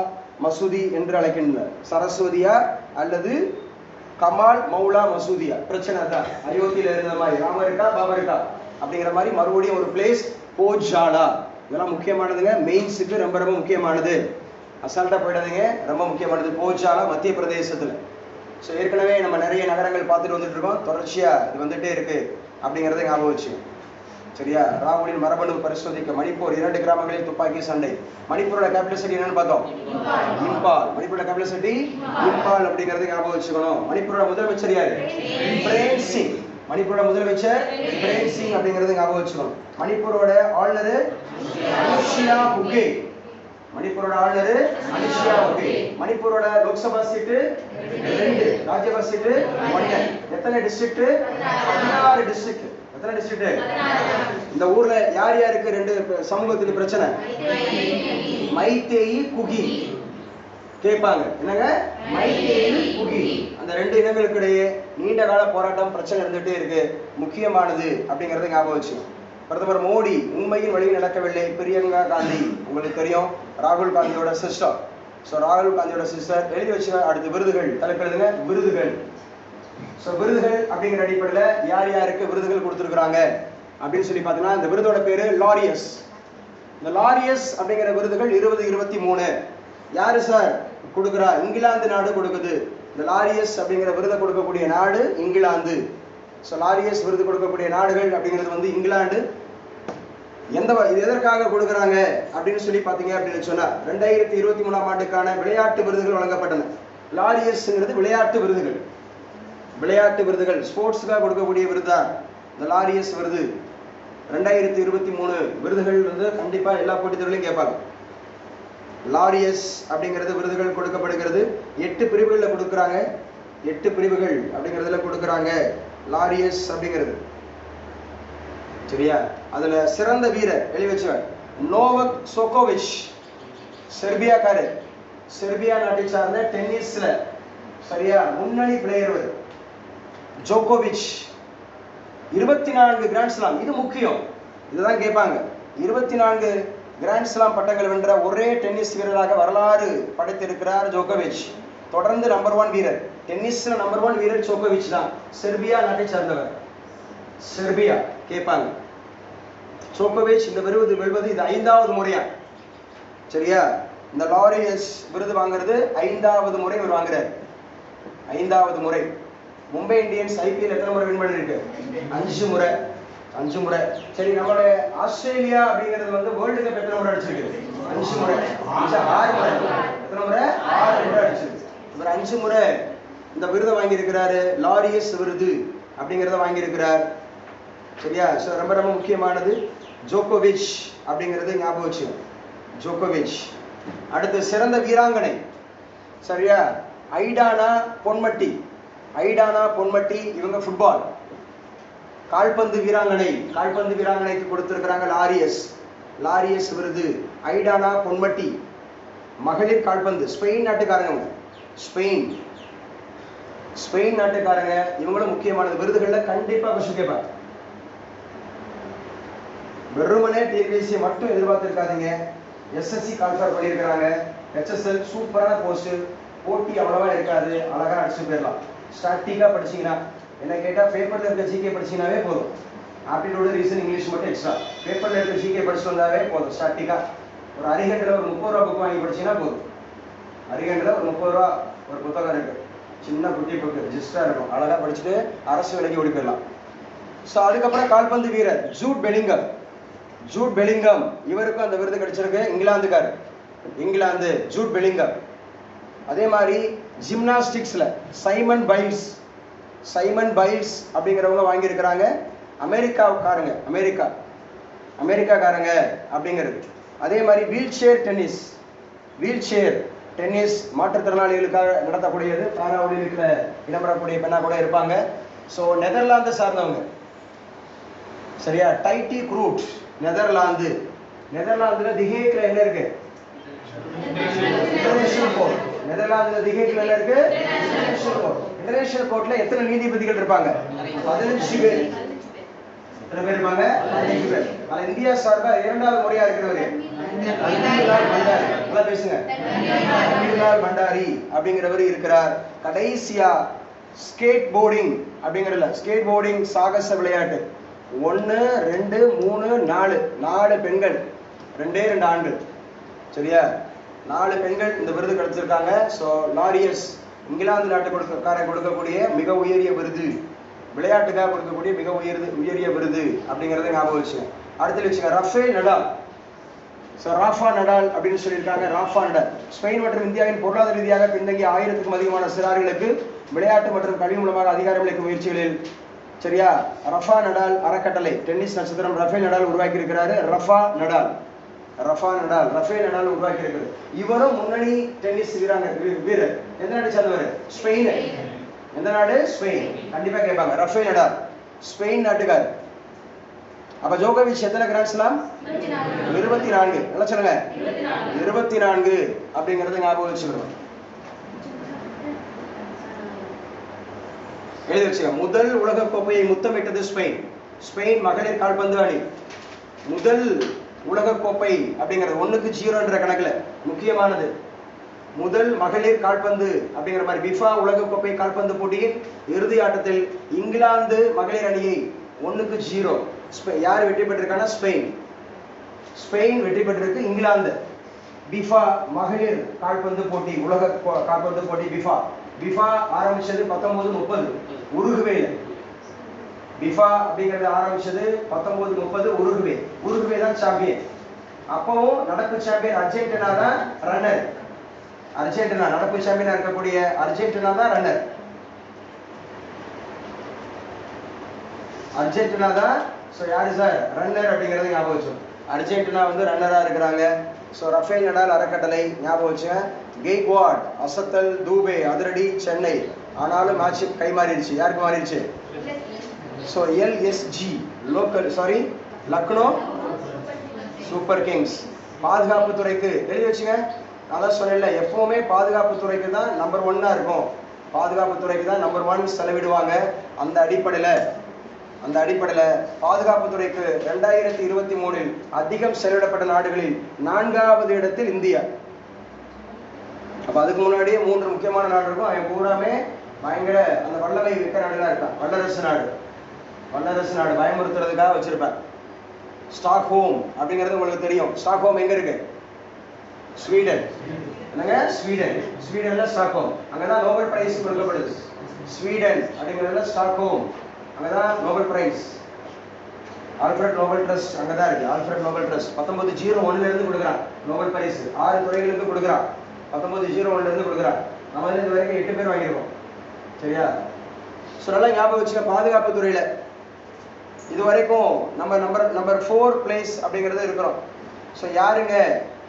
மசூதி என்று அழைக்கின்றனர். சரஸ்வதியா அல்லது கமால் மௌலா மசூதியா? பிரச்சனை தான். அயோத்தியில இருந்த மாதிரி ராம இருக்கா பாபா இருக்கா அப்படிங்கிற மாதிரி மறுபடியும் ஒரு பிளேஸ் போஜாலா. இதெல்லாம் முக்கியமானதுங்க. மெயின்ஸுக்கு ரொம்ப ரொம்ப முக்கியமானது. அசால்ட்டா போயிடாதீங்க. ரொம்ப முக்கியமானது போஜாலா மத்திய பிரதேசத்துல. ஸோ ஏற்கனவே நம்ம நிறைய நகரங்கள் பார்த்துட்டு வந்துட்டு இருக்கோம். தொடர்ச்சியா இது வந்துட்டே இருக்கு அப்படிங்கிறத ஞாபகம் வச்சு. சரியா? ராகுலின் மரபணு பரிசோதிக்க மணிப்பூர் 2 கிராமங்களில் துப்பாக்கி சண்டை. மணிப்பூரோட கேபிட்டல் சிட்டி என்னன்னு பார்த்தோம்? இம்பால். மணிப்பூரோட கேபிட்டல் சிட்டி இம்பால் அப்படிங்கறத ஞாபகம் வச்சுக்கணும். மணிப்பூரோட முதலமைச்சர் யாரு? பிரேம் சிங். மணிப்பூரோட முதலமைச்சர் பிரேம் சிங் அப்படிங்கறத ஞாபகம் வச்சுக்கணும். மணிப்பூரோட ஆளுநர் அனுஷியா புகே. மணிப்பூரோட லோக்சபா சீட்டு 2, ராஜ்யசபா சீட்டு 1. எத்தனை டிஸ்ட்ரிக்ட்? 16 டிஸ்ட்ரிக்ட். எத்தனை டிஸ்ட்ரிக்ட்? இந்த ஊர்ல யார் யாருக்கு 2 சமூகத்துக்கு பிரச்சனை? மைத்தேயி குகி கேட்பாங்க. என்னங்க? மைத்தேயி குகி. அந்த 2 இனங்களுக்கு இடையே நீண்ட கால போராட்டம் பிரச்சனை இருந்துட்டே இருக்கு. முக்கியமானது அப்படிங்கறத ஞாபகம் வச்சு. பிரதமர் மோடி உண்மையின் வழியில் நடக்கவில்லை. பிரியங்கா காந்தி உங்களுக்கு தெரியும், ராகுல் காந்தியோட சிஸ்டர். ஸோ ராகுல் காந்தியோட சிஸ்டர். எழுதி வச்சு அடுத்து விருதுகள் தலைப்பு எழுதுங்க. விருதுகள். ஸோ விருதுகள் அப்படிங்கிற அடிப்படையில் யார் யாருக்கு விருதுகள் கொடுத்துருக்குறாங்க அப்படின்னு சொல்லி பார்த்தீங்கன்னா, இந்த விருதோட பேரு லாரியஸ். இந்த லாரியஸ் அப்படிங்கிற விருதுகள் 2023 யாரு சார் கொடுக்குறா? இங்கிலாந்து நாடு கொடுக்குது. இந்த லாரியஸ் அப்படிங்கிற விருதை கொடுக்கக்கூடிய நாடு இங்கிலாந்து. ஸோ லாரியஸ் விருது கொடுக்கக்கூடிய நாடுகள் அப்படிங்கிறது வந்து இங்கிலாந்து. இது எதற்காக கொடுக்குறாங்க அப்படின்னு சொல்லி பார்த்தீங்க அப்படின்னு சொன்னா, 2023 ஆண்டுக்கான விளையாட்டு விருதுகள் வழங்கப்பட்டன. லாரியஸ்ங்கிறது விளையாட்டு விருதுகள். விளையாட்டு விருதுகள் ஸ்போர்ட்ஸுக்காக கொடுக்கக்கூடிய விருதா இந்த லாரியஸ் விருது. 2023 விருதுகள் வந்து கண்டிப்பா எல்லா போட்டித்தொடரிலையும் கேட்பாங்க. லாரியஸ் அப்படிங்கிறது விருதுகள் கொடுக்கப்படுகிறது. 8 பிரிவுகளில் கொடுக்குறாங்க. 8 பிரிவுகள் அப்படிங்கிறதுல கொடுக்குறாங்க லாரியஸ் அப்படிங்கிறது. சரியா? அதுல சிறந்த வீரர் எழுதி வச்சுவார் நோவக் ஜோகோவிச், செர்பியாக்காரர். செர்பியா நாட்டை சார்ந்த டென்னிஸ்ல சரியா முன்னணி பிளேயர் ஜோகோவிச். 24 கிராண்ட் ஸ்லாம். இது முக்கியம், இதுதான் கேட்பாங்க. 24 கிராண்ட் ஸ்லாம் பட்டங்கள் வென்ற ஒரே டென்னிஸ் வீரராக வரலாறு படைத்திருக்கிறார் ஜோகோவிச். தொடர்ந்து நம்பர் 1 வீரர். டென்னிஸ்ல நம்பர் 1 வீரர் ஜோகோவிச் தான். செர்பியா நாட்டை சார்ந்தவர். செர்பியா கேட்பாங்க. ஜோகோவிச் இந்த விருது வெல்வது இது 5வது முறையா. சரியா? இந்த லாரியஸ் விருது வாங்குறது 5வது முறை இவர் வாங்குறார். 5வது முறை. மும்பை இந்தியன்ஸ் ஐபிஎல் எத்தனை முறை வின் பண்ணிருக்கு? 5 முறை. 5 முறை. சரி, நம்மளுடைய ஆஸ்திரேலியா அப்படிங்கிறது வந்து வேர்ல்டு கப் எத்தனை முறை அடிச்சிருக்கு? 5 முறை. 6 முறை. எத்தனை முறை? 6 முறை அடிச்சிருக்கு. இவர் 5 முறை இந்த விருதை வாங்கியிருக்கிறாரு. லாரியஸ் விருது அப்படிங்கிறத வாங்கியிருக்கிறார். சரியா? ஸோ ரொம்ப ரொம்ப முக்கியமானது ஜோகோவிச் அப்படிங்கிறது ஞாபகம் வச்சு. ஜோகோவிச். அடுத்து சிறந்த வீராங்கனை. சரியா? ஐடானா பொன்மட்டி. ஐடானா பொன்மட்டி இவங்க ஃபுட்பால். கால்பந்து வீராங்கனை. கால்பந்து வீராங்கனைக்கு கொடுத்திருக்கிறாங்க லாரியஸ். லாரியஸ் விருது. ஐடானா பொன்மட்டி. மகளிர் கால்பந்து ஸ்பெயின் நாட்டுக்காரங்க. ஸ்பெயின். ஸ்பெயின் நாட்டுக்காரங்க. இவங்களும் முக்கியமானது. விருதுகள்ல கண்டிப்பா கொஸ்டின் கேட்பாங்க. வெறுமனே டிஎன்பிஎஸ்சி மட்டும் எதிர்பார்த்திருக்காதீங்க. எஸ்எஸ்சி கால்ஃபர் பண்ணியிருக்கிறாங்க. ஹெச்எஸ்எல் சூப்பரான போஸ்ட். போட்டி அவ்வளவா இருக்காது, அழகா அடிச்சு போயிடலாம். ஸ்டாட்டிக்கா படிச்சீங்கன்னா, என்ன கேட்டா பேப்பர்ல இருக்க ஜிகே படிச்சீங்கன்னாவே போதும். ஆப்டிடியூட், ரீசன், இங்கிலீஷ் மட்டும் எக்ஸ்ட்ரா. பேப்பர்ல இருக்க ஜிகே படிச்சுட்டு வந்தாவே போதும். ஸ்டாட்டிக்கா ஒரு அரிகண்டில் ஒரு 30 ரூபா புக் வாங்கி படிச்சீங்கன்னா போதும். அரிகண்டில் ஒரு 30 ரூபா ஒரு புத்தகம் இருக்கு, சின்ன குட்டி புக்கு, ஜிஸ்டா இருக்கும். அழகா படிச்சுட்டு அரசு வேலைக்கு ஓடி போயிடலாம். ஸோ அதுக்கப்புறம் கால்பந்து வீரர் ஜூட் பெலிங்கம். ஜூட் பெலிங்கம் இவருக்கும் அந்த விருது கிடைச்சிருக்கு. இங்கிலாந்துக்கார். England Jude Bellingham. அதே மாதிரி ஜிம்னாஸ்டிக்ஸ்ல சைமன் பைல்ஸ். சைமன் பைல்ஸ் அப்படிங்கிறவங்க வாங்கியிருக்கிறாங்க. அமெரிக்காவுக்காரங்க. அமெரிக்காக்காரங்க அப்படிங்கிறது. அதே மாதிரி wheel chair tennis. Wheel chair tennis மாற்றுத்திறனாளிகளுக்காக நடத்தக்கூடியது. பாராஒலிம்பிக்ல இடம்பெறக்கூடிய பெண்ணா கூட இருப்பாங்க. ஸோ நெதர்லாந்து சார்ந்தவங்க. சரியா? டைட்டி க்ரூட் நெதர்லாந்து. நெதர்லாந்துல திஹேக்ல என்ன இருக்கு? International court. நெதர்லாந்துல திஹேக்ல என்ன இருக்கு? International court. இன்டர்நேஷனல் கோர்ட்ல எத்தனை நீதிபதிகள் இருப்பாங்க? 15 பேர். எத்தனை பேர் இருப்பாங்க? 15 பேர். ஆனா இந்தியா சார்பா 2வது முறையா இருக்கிறவரு நல்லா பேசுங்க. தன்வீர்லால் பண்டாரி அப்படிங்கிறவர் இருக்கிறார். கடைசியா ஸ்கேட் போர்டிங் அப்படிங்கிறதுல, ஸ்கேட் போர்டிங் சாகச விளையாட்டு 1 2 3 4 4 பெண்கள், 2 ஆண்கள். சரியா? 4 பெண்கள் இந்த விருது கிடைச்சிருக்காங்க. ஸோ லாரியஸ் இங்கிலாந்து நாட்டு கொடுக்கக்கூடிய மிக உயரிய விருது, விளையாட்டுக்காக கொடுக்கக்கூடிய மிக உயரிய விருது அப்படிங்கிறத ஞாபகம் வச்சுங்க. அடுத்து வச்சுங்க Rafael Nadal. So Rafah Nadal அப்படின்னு சொல்லியிருக்காங்க. ராஃபா நடால் ஸ்பெயின் மற்றும் இந்தியாவின் பொருளாதார ரீதியாக பின்தங்கிய 1000க்கும் அதிகமான சிறார்களுக்கு விளையாட்டு மற்றும் கல்வி மூலமாக அதிகாரமளிக்கும் முயற்சிகளில், சரியா, ரஃபா நடால் அறக்கட்டளை டென்னிஸ் நட்சத்திரம் ரஃபேல் நடால் உருவாக்கி இருக்கிறாரு. ரஃபா நடால் ரஃபேல் நடால் உருவாக்கி இருக்கிறது. இவரும் முன்னணி டென்னிஸ் வீரர். எந்த நாடு சேர்ந்தவர்? ஸ்பெயின். எந்த நாடு? ஸ்பெயின். கண்டிப்பா கேட்பாங்க. ரஃபேல் நடால் ஸ்பெயின் நாட்டுக்கார். அப்ப ஜோகோவிச் எத்தனை கிராண்ட் ஸ்லாம்? 24. நல்லா சொல்லுங்க. 24 அப்படிங்கறத ஞாபகம் வச்சுக்கணும். எழுதி வச்சுக்க. முதல் உலக கோப்பையை முத்தமிட்டது ஸ்பெயின். ஸ்பெயின் மகளிர் கால்பந்து அணி முதல் உலக கோப்பை அப்படிங்கிறது 1-0 கணக்குல முக்கியமானது. முதல் மகளிர் கால்பந்து அப்படிங்கிற மாதிரி பிஃபா உலகக்கோப்பை கால்பந்து போட்டியின் இறுதி ஆட்டத்தில் இங்கிலாந்து மகளிர் அணியை 1-0 யார் வெற்றி பெற்றிருக்காங்கன்னா ஸ்பெயின் வெற்றி பெற்றிருக்கு இங்கிலாந்து. பிஃபா மகளிர் கால்பந்து போட்டி உலக கால்பந்து போட்டி பிஃபா ஆரம்பிச்சது 1930 உருகுவேல. பிஃபா அப்படிங்கிறது ஆரம்பிச்சது 1930 உருகுவே தான் சாம்பியன். அப்பவும் நடப்பு சாம்பியன் அர்ஜென்டினா தான் ரன்னர். அர்ஜென்டினா நடப்பு சாம்பியனா இருக்கக்கூடிய அர்ஜென்டினா தான் ரன்னர். அர்ஜென்டினா தான் யாரு சார் ரன்னர் அப்படிங்கறது ஞாபகம் வச்சுக்கணும். அர்ஜென்டினா ரன்னரா இருக்கிறாங்க. ரஃபேல் நடால் அறக்கட்டளை ஞாபகம் வச்சுங்க. கெய்க்வாட் அசத்தல் தூபே அதிரடி சென்னை. ஆனாலும் மேட்ச் கை மாறிடுச்சு. யாருக்கு மாறிடுச்சு? LSG Lucknow super Kings. பாதுகாப்பு துறைக்கு எழுதி வச்சுங்க. அதான் சொன்னேன்ல, எப்பவுமே பாதுகாப்பு துறைக்கு தான் நம்பர் 1 இருக்கும். பாதுகாப்பு துறைக்கு தான் நம்பர் 1 செலவிடுவாங்க. அந்த அடிப்படையில் பாதுகாப்பு துறைக்கு 2023 அதிகம் செலவிடப்பட்ட நாடுகளில் 4வது இடத்தில் இந்தியா. அப்ப அதுக்கு முன்னாடியே 3 முக்கியமான நாடு இருக்கும். அவன் பூராமே பயங்கர அந்த வல்லமை மிக்க நாடுதான் இருக்கான். வல்லரசு நாடு பயமுறுத்துறதுக்காக வச்சிருப்பேன். ஸ்டாக்ஹோம் அப்படிங்கிறது உங்களுக்கு தெரியும். ஸ்டாக்ஹோம் எங்க இருக்கு? ஸ்வீடன். என்னங்க? ஸ்வீடன்ல ஸ்டாக்ஹோம். அங்கதான் நோபல் பிரைஸ் கொடுக்கப்படுது. ஸ்வீடன் அப்படிங்கிறதுல ஸ்டாக்ஹோம். அங்கதான் Nobel prize. Alfred Nobel trust அங்கதான் இருக்கு. ஆல்ஃபிரட் நோபல் ட்ரஸ்ட் 1901 இருந்து கொடுக்குறான் நோபல் பிரைஸ். 6 துறைகளுக்கு கொடுக்குறான். 1901 இருந்து கொடுக்குறான். நம்ம இது வரைக்கும் 8 பேர் வாங்கியிருக்கோம். சரியா? நல்லா ஞாபகம் வச்சுக்க. பாதுகாப்பு துறையில இது வரைக்கும் நம்ம நம்பர் 4 பிளேஸ் அப்படிங்கறது இருக்கிறோம். யாருங்க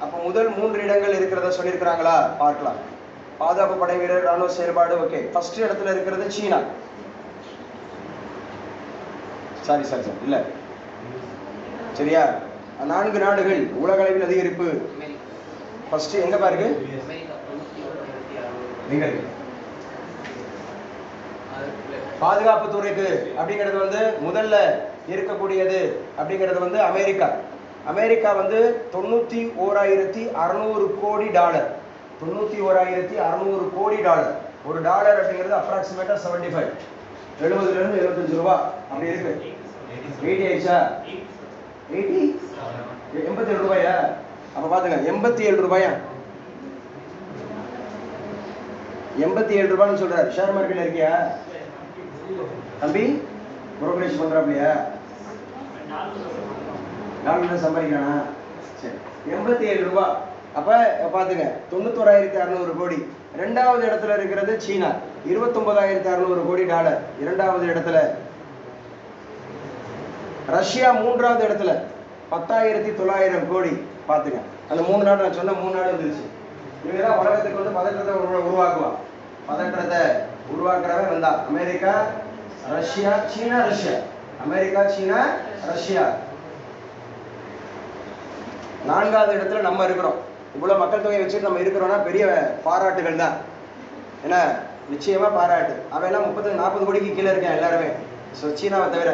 அப்ப முதல் 3 இடங்கள் இருக்கிறத சொல்லியிருக்கிறாங்களா பார்க்கலாம். பாதுகாப்பு படை வீரர் ராணுவ செயல்பாடு. ஓகே, ஃபர்ஸ்ட் இடத்துல இருக்கிறது சீனா. சாரி இல்ல, சரியா? 4 நாடுகள் உலக அளவில் அதிகரிப்பு. ஃபர்ஸ்ட் எங்க பாருங்க? பாதுகாப்பு துறைக்கு அப்படிங்கிறது முதல்ல இருக்கக்கூடியது அப்படிங்கிறது அமெரிக்கா. அமெரிக்கா 91,600 கோடி டாலர். 91,600 கோடி டாலர். ஒரு டாலர் அப்படிங்கிறது அப்ராக்சிமேட்டா 75 70 இருந்து 75 ரூபாய் அப்படி இருக்கு. 80 ஆயிடுச்சா? 87 ரூபாயா? அப்ப பாத்துங்க, 87 ரூபாயா? 87 ரூபான்னு சொல்றாரு. ஷேர் மார்க்கெட்ல இருக்கியா தம்பி? புரோக்கரேஜ் பண்றாப்லையா? டாலர்ல சம்பாதிக்கிறானா? சரி, 87 ரூபாய். அப்ப பாத்துங்க, 91,600 கோடி. 2வது இடத்துல இருக்கிறது சீனா, 29,600 கோடி டாலர் 2வது இடத்துல. ரஷ்யா 3வது இடத்துல 10,900 கோடி. பாத்துங்க, அந்த 3 நாடு நான் சொன்ன 3 நாடு வந்துருச்சு. இவங்கதான் உலகத்துக்கு பதற்றத்தை உருவாக்குவான். பதற்றத்தை உருவாக்குறவன் வந்தா அமெரிக்கா, ரஷ்யா, சீனா, ரஷ்யா. அமெரிக்கா, சீனா, ரஷ்யா. 4வது இடத்துல நம்ம இருக்கிறோம். இவ்வளவு மக்கள் தொகையை வச்சுட்டு நம்ம இருக்கிறோம்னா பெரிய பாராட்டுகள் தான். ஏன்னா நிச்சயமா பாராட்டு. அவன் எல்லாம் 30-40 கோடிக்கு கீழே இருக்கேன் எல்லாருமே. சீனாவை தவிர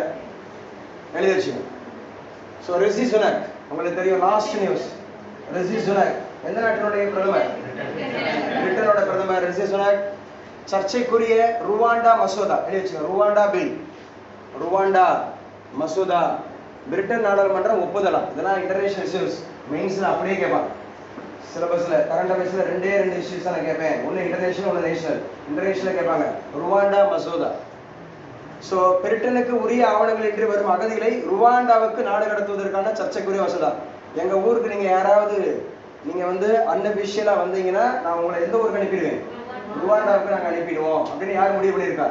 எழுதி வச்சுங்க. ரிஷி சுனக் உங்களுக்கு தெரியும். லாஸ்ட் நியூஸ், ரிஷி சுனக் எந்த நாட்டினுடைய பிரதமர்? பிரிட்டனோட பிரதமர் ரிஷி சுனக் சர்ச்சைக்குரிய ருவாண்டா மசோதா எழுதி வச்சுங்க. ருவாண்டா பில், ருவாண்டா மசோதா பிரிட்டன் நாடாளுமன்றம் ஒப்புதலாம். இதெல்லாம் இன்டர்நேஷனல் இஷ்யூஸ். மெயின்ஸ்ல அப்படியே கேட்பான். சிலபஸ்ல கரண்ட் அஃபேர்ஸ்ல 2 இஷ்யூஸ் நான் கேட்பேன். ஒன்னு இன்டர்நேஷனல், ஒன்னு நேஷனல். இன்டர்நேஷனல் கேட்பாங்க. ருவாண்டா மசோதா. பிரிட்டனுக்கு உரிய ஆவணங்கள் இன்றி வரும் அகதிகளை ருவாண்டாவுக்கு நாடு கடத்துவதற்கான சர்ச்சைக்குரிய மசோதா. எங்க ஊருக்கு நீங்க யாராவது நீங்க அன்அபிஷியலா வந்தீங்கன்னா நான் உங்களை எந்த ஊருக்கு அனுப்பிடுவேன்? ருவாண்டாவுக்கு நாங்க அனுப்பிடுவோம் அப்படின்னு யார் முடிவு பண்ணியிருக்கா?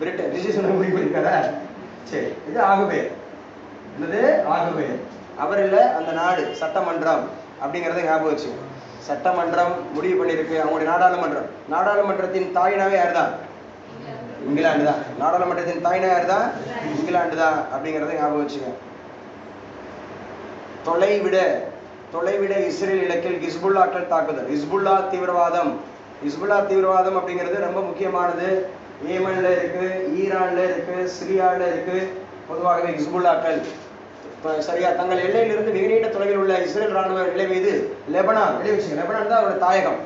பிரிட்டன் ரிஷி சுனக் முடிவு பண்ணியிருக்காரா? சரி, இது ஆகவே என்னது ஆகவே அவர் இல்ல, அந்த நாடு சட்டமன்றம் அப்படிங்கறத ஞாபகம் வச்சு. சட்டமன்றம் முடிவு பண்ணிருக்கு. அவங்களுடைய நாடாளுமன்றத்தின் தாய்னாவே யார் தான்? இங்கிலாந்து தான். நாடாளுமன்றத்தின் தாய்னா யார் தான்? இங்கிலாந்து தான் அப்படிங்கறத ஞாபகம் வச்சுங்க. தொலைவிட இஸ்ரேல் இலக்கில் ஹிஸ்புல்லாக்கள் தாக்குதல். ஹிஸ்புல்லா தீவிரவாதம் அப்படிங்கிறது ரொம்ப முக்கியமானது. ஏமன்ல இருக்கு, ஈரான்ல இருக்கு, சிரியால இருக்கு. பொதுவாகவே ஹிஸ்புல்லாக்கள் சரியா தங்கள் எல்லையிலிருந்து வெகு நீண்ட தொலைவில் உள்ள இஸ்ரேல் ராணுவ நிலை மீது லெபனான் வெளியே வச்சுங்க. லெபனான் தான் அவரோட தாயகம்.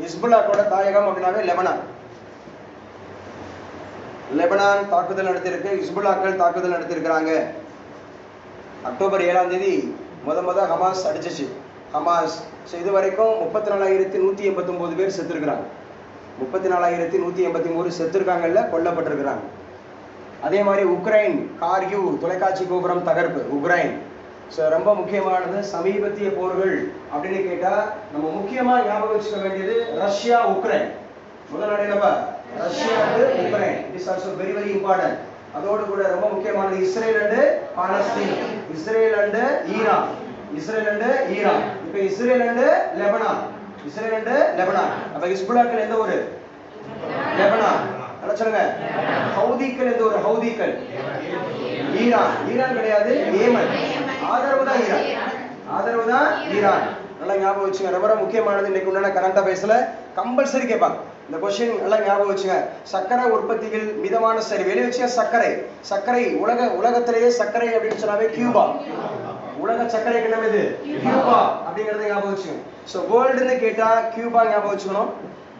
ஹிஸ்புல்லாஹோட தாயகம் அப்படின்னாவே லெபனான். லெபனான் தாக்குதல் நடத்திருக்கு, ஹிஸ்புல்லாக்கள் தாக்குதல் நடத்திருக்கிறாங்க. அக்டோபர் 7ஆம் தேதி முத ஹமாஸ் அடிச்சிச்சு. ஹமாஸ் இது வரைக்கும் 34,189 பேர் செத்துருக்கிறாங்க. 34,183 செத்துருக்காங்கல்ல, கொல்லப்பட்டிருக்கிறாங்க. அதே மாதிரி உக்ரைன் கார்கிவ் தொலைக்காட்சி கோபுரம் தகர்ப்பு உக்ரைன். ரொம்ப முக்கியமானது சமீபத்திய போர்கள் அப்படின்னு கேட்டா நம்ம முக்கியமா ஞாபகம் வச்சுக்க வேண்டியது ரஷ்யா உக்ரைன். முதல் நடையிலப்ப Russia Ukraine, it is also very very important. அதோடு கூட ரொம்ப முக்கியமானது Israel and Palestine, Israel and Iran, Israel and Iran. இப்ப Israel and Lebanon, Israel and Lebanon. அப்ப ஹிஸ்புல்லாக்கள் எந்த ஒரு லெபனான் சொல்லுங்க. ஹவுதிக்கள் எந்த ஒரு ஹவுதிக்கள் ஈரான், ஈரான் கிடையாது ஏமன். ஆதரவு தான் ஈரான், ஆதரவு தான் ஈரான். நல்லா ஞாபகம் வச்சுங்க. ரொம்ப முக்கியமானது இன்னைக்கு உண்டான கரண்ட் அஃபேர்ஸ்ல கம்பல்சரி கேட்பாங்க இந்த கொஸ்டின். நல்லா ஞாபகம் வச்சுங்க. சர்க்கரை உற்பத்தியில் மிதமான சரிவு வெளியே வச்சுங்க. சர்க்கரை சர்க்கரை உலகத்திலேயே சர்க்கரை அப்படின்னு சொன்னாவே கியூபா. உலக சர்க்கரை கிண்ணம் இது கியூபா அப்படிங்கறத ஞாபகம் வச்சுக்கணும். ஸோ வேர்ல்டுன்னு கேட்டா கியூபா ஞாபகம் வச்சுக்கணும்.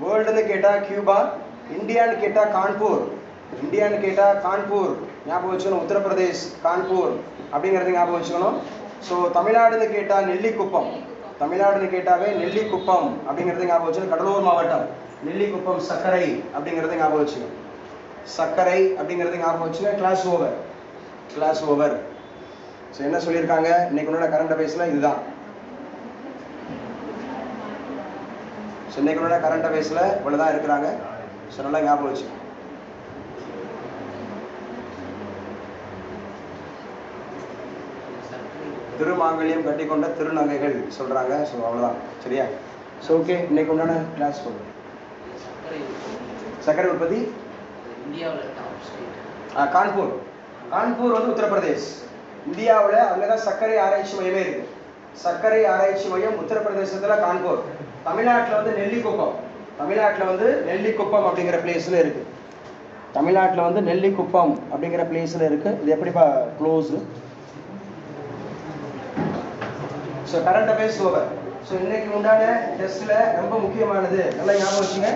வேர்ல்டுன்னு கேட்டா கியூபா. இந்தியான்னு கேட்டா கான்பூர், இந்தியான்னு கேட்டா கான்பூர் ஞாபகம் வச்சுக்கணும். உத்தரப்பிரதேஷ் கான்பூர் அப்படிங்கறத ஞாபகம் வச்சுக்கணும். ஸோ தமிழ்நாடுன்னு கேட்டா நெல்லிக்குப்பம், தமிழ்நாடுன்னு கேட்டாவே நெல்லிக்குப்பம் அப்படிங்கறத ஞாபகம் வச்சுக்கணும். கடலூர் மாவட்டம் நெல்லிக்குப்பம் சர்க்கரை அப்படிங்கறத ஞாபகம் வச்சுக்கணும். சர்க்கரை அப்படிங்கறத ஞாபகம் வச்சுங்க. Class over, class over. So என்ன சொல்லியிருக்காங்க இன்னைக்கு உன்னோட கரண்ட் அஃபேர்ஸ்ல இதுதான். ஸோ இன்னைக்கு உன்னோட கரண்ட் அஃபேர்ஸ்ல இவ்வளவுதான் இருக்கிறாங்க. ஸோ நல்லா ஞாபகம் வச்சு. திருமாங்கல்யம் கட்டிக்கொண்ட திருநங்கைகள் சொல்றாங்க. ஸோ அவ்வளவுதான், சரியா? ஸோ ஓகே, இன்னைக்கு உண்டான கிளாஸ் போகும். சர்க்கரை உற்பத்தி கான்பூர், கான்பூர் வந்து உத்தரப்பிரதேஷ். இந்தியாவில் அங்கதான் சர்க்கரை ஆராய்ச்சி மையமே இருக்கு. சர்க்கரை ஆராய்ச்சி மையம் உத்தரப்பிரதேசத்துல கான்பூர். தமிழ்நாட்டில் வந்து நெல்லிக்குப்பம், தமிழ்நாட்டில் வந்து நெல்லிக்குப்பம் அப்படிங்கிற பிளேஸ்ல இருக்கு. தமிழ்நாட்டில் வந்து நெல்லிக்குப்பம் அப்படிங்கிற பிளேஸ்ல இருக்கு. இது எப்படிப்பா close. So current affairs over. So இன்னைக்கு உண்டான டெஸ்ட்ல ரொம்ப முக்கியமானது நல்லா ஞாபகம் வச்சுங்க.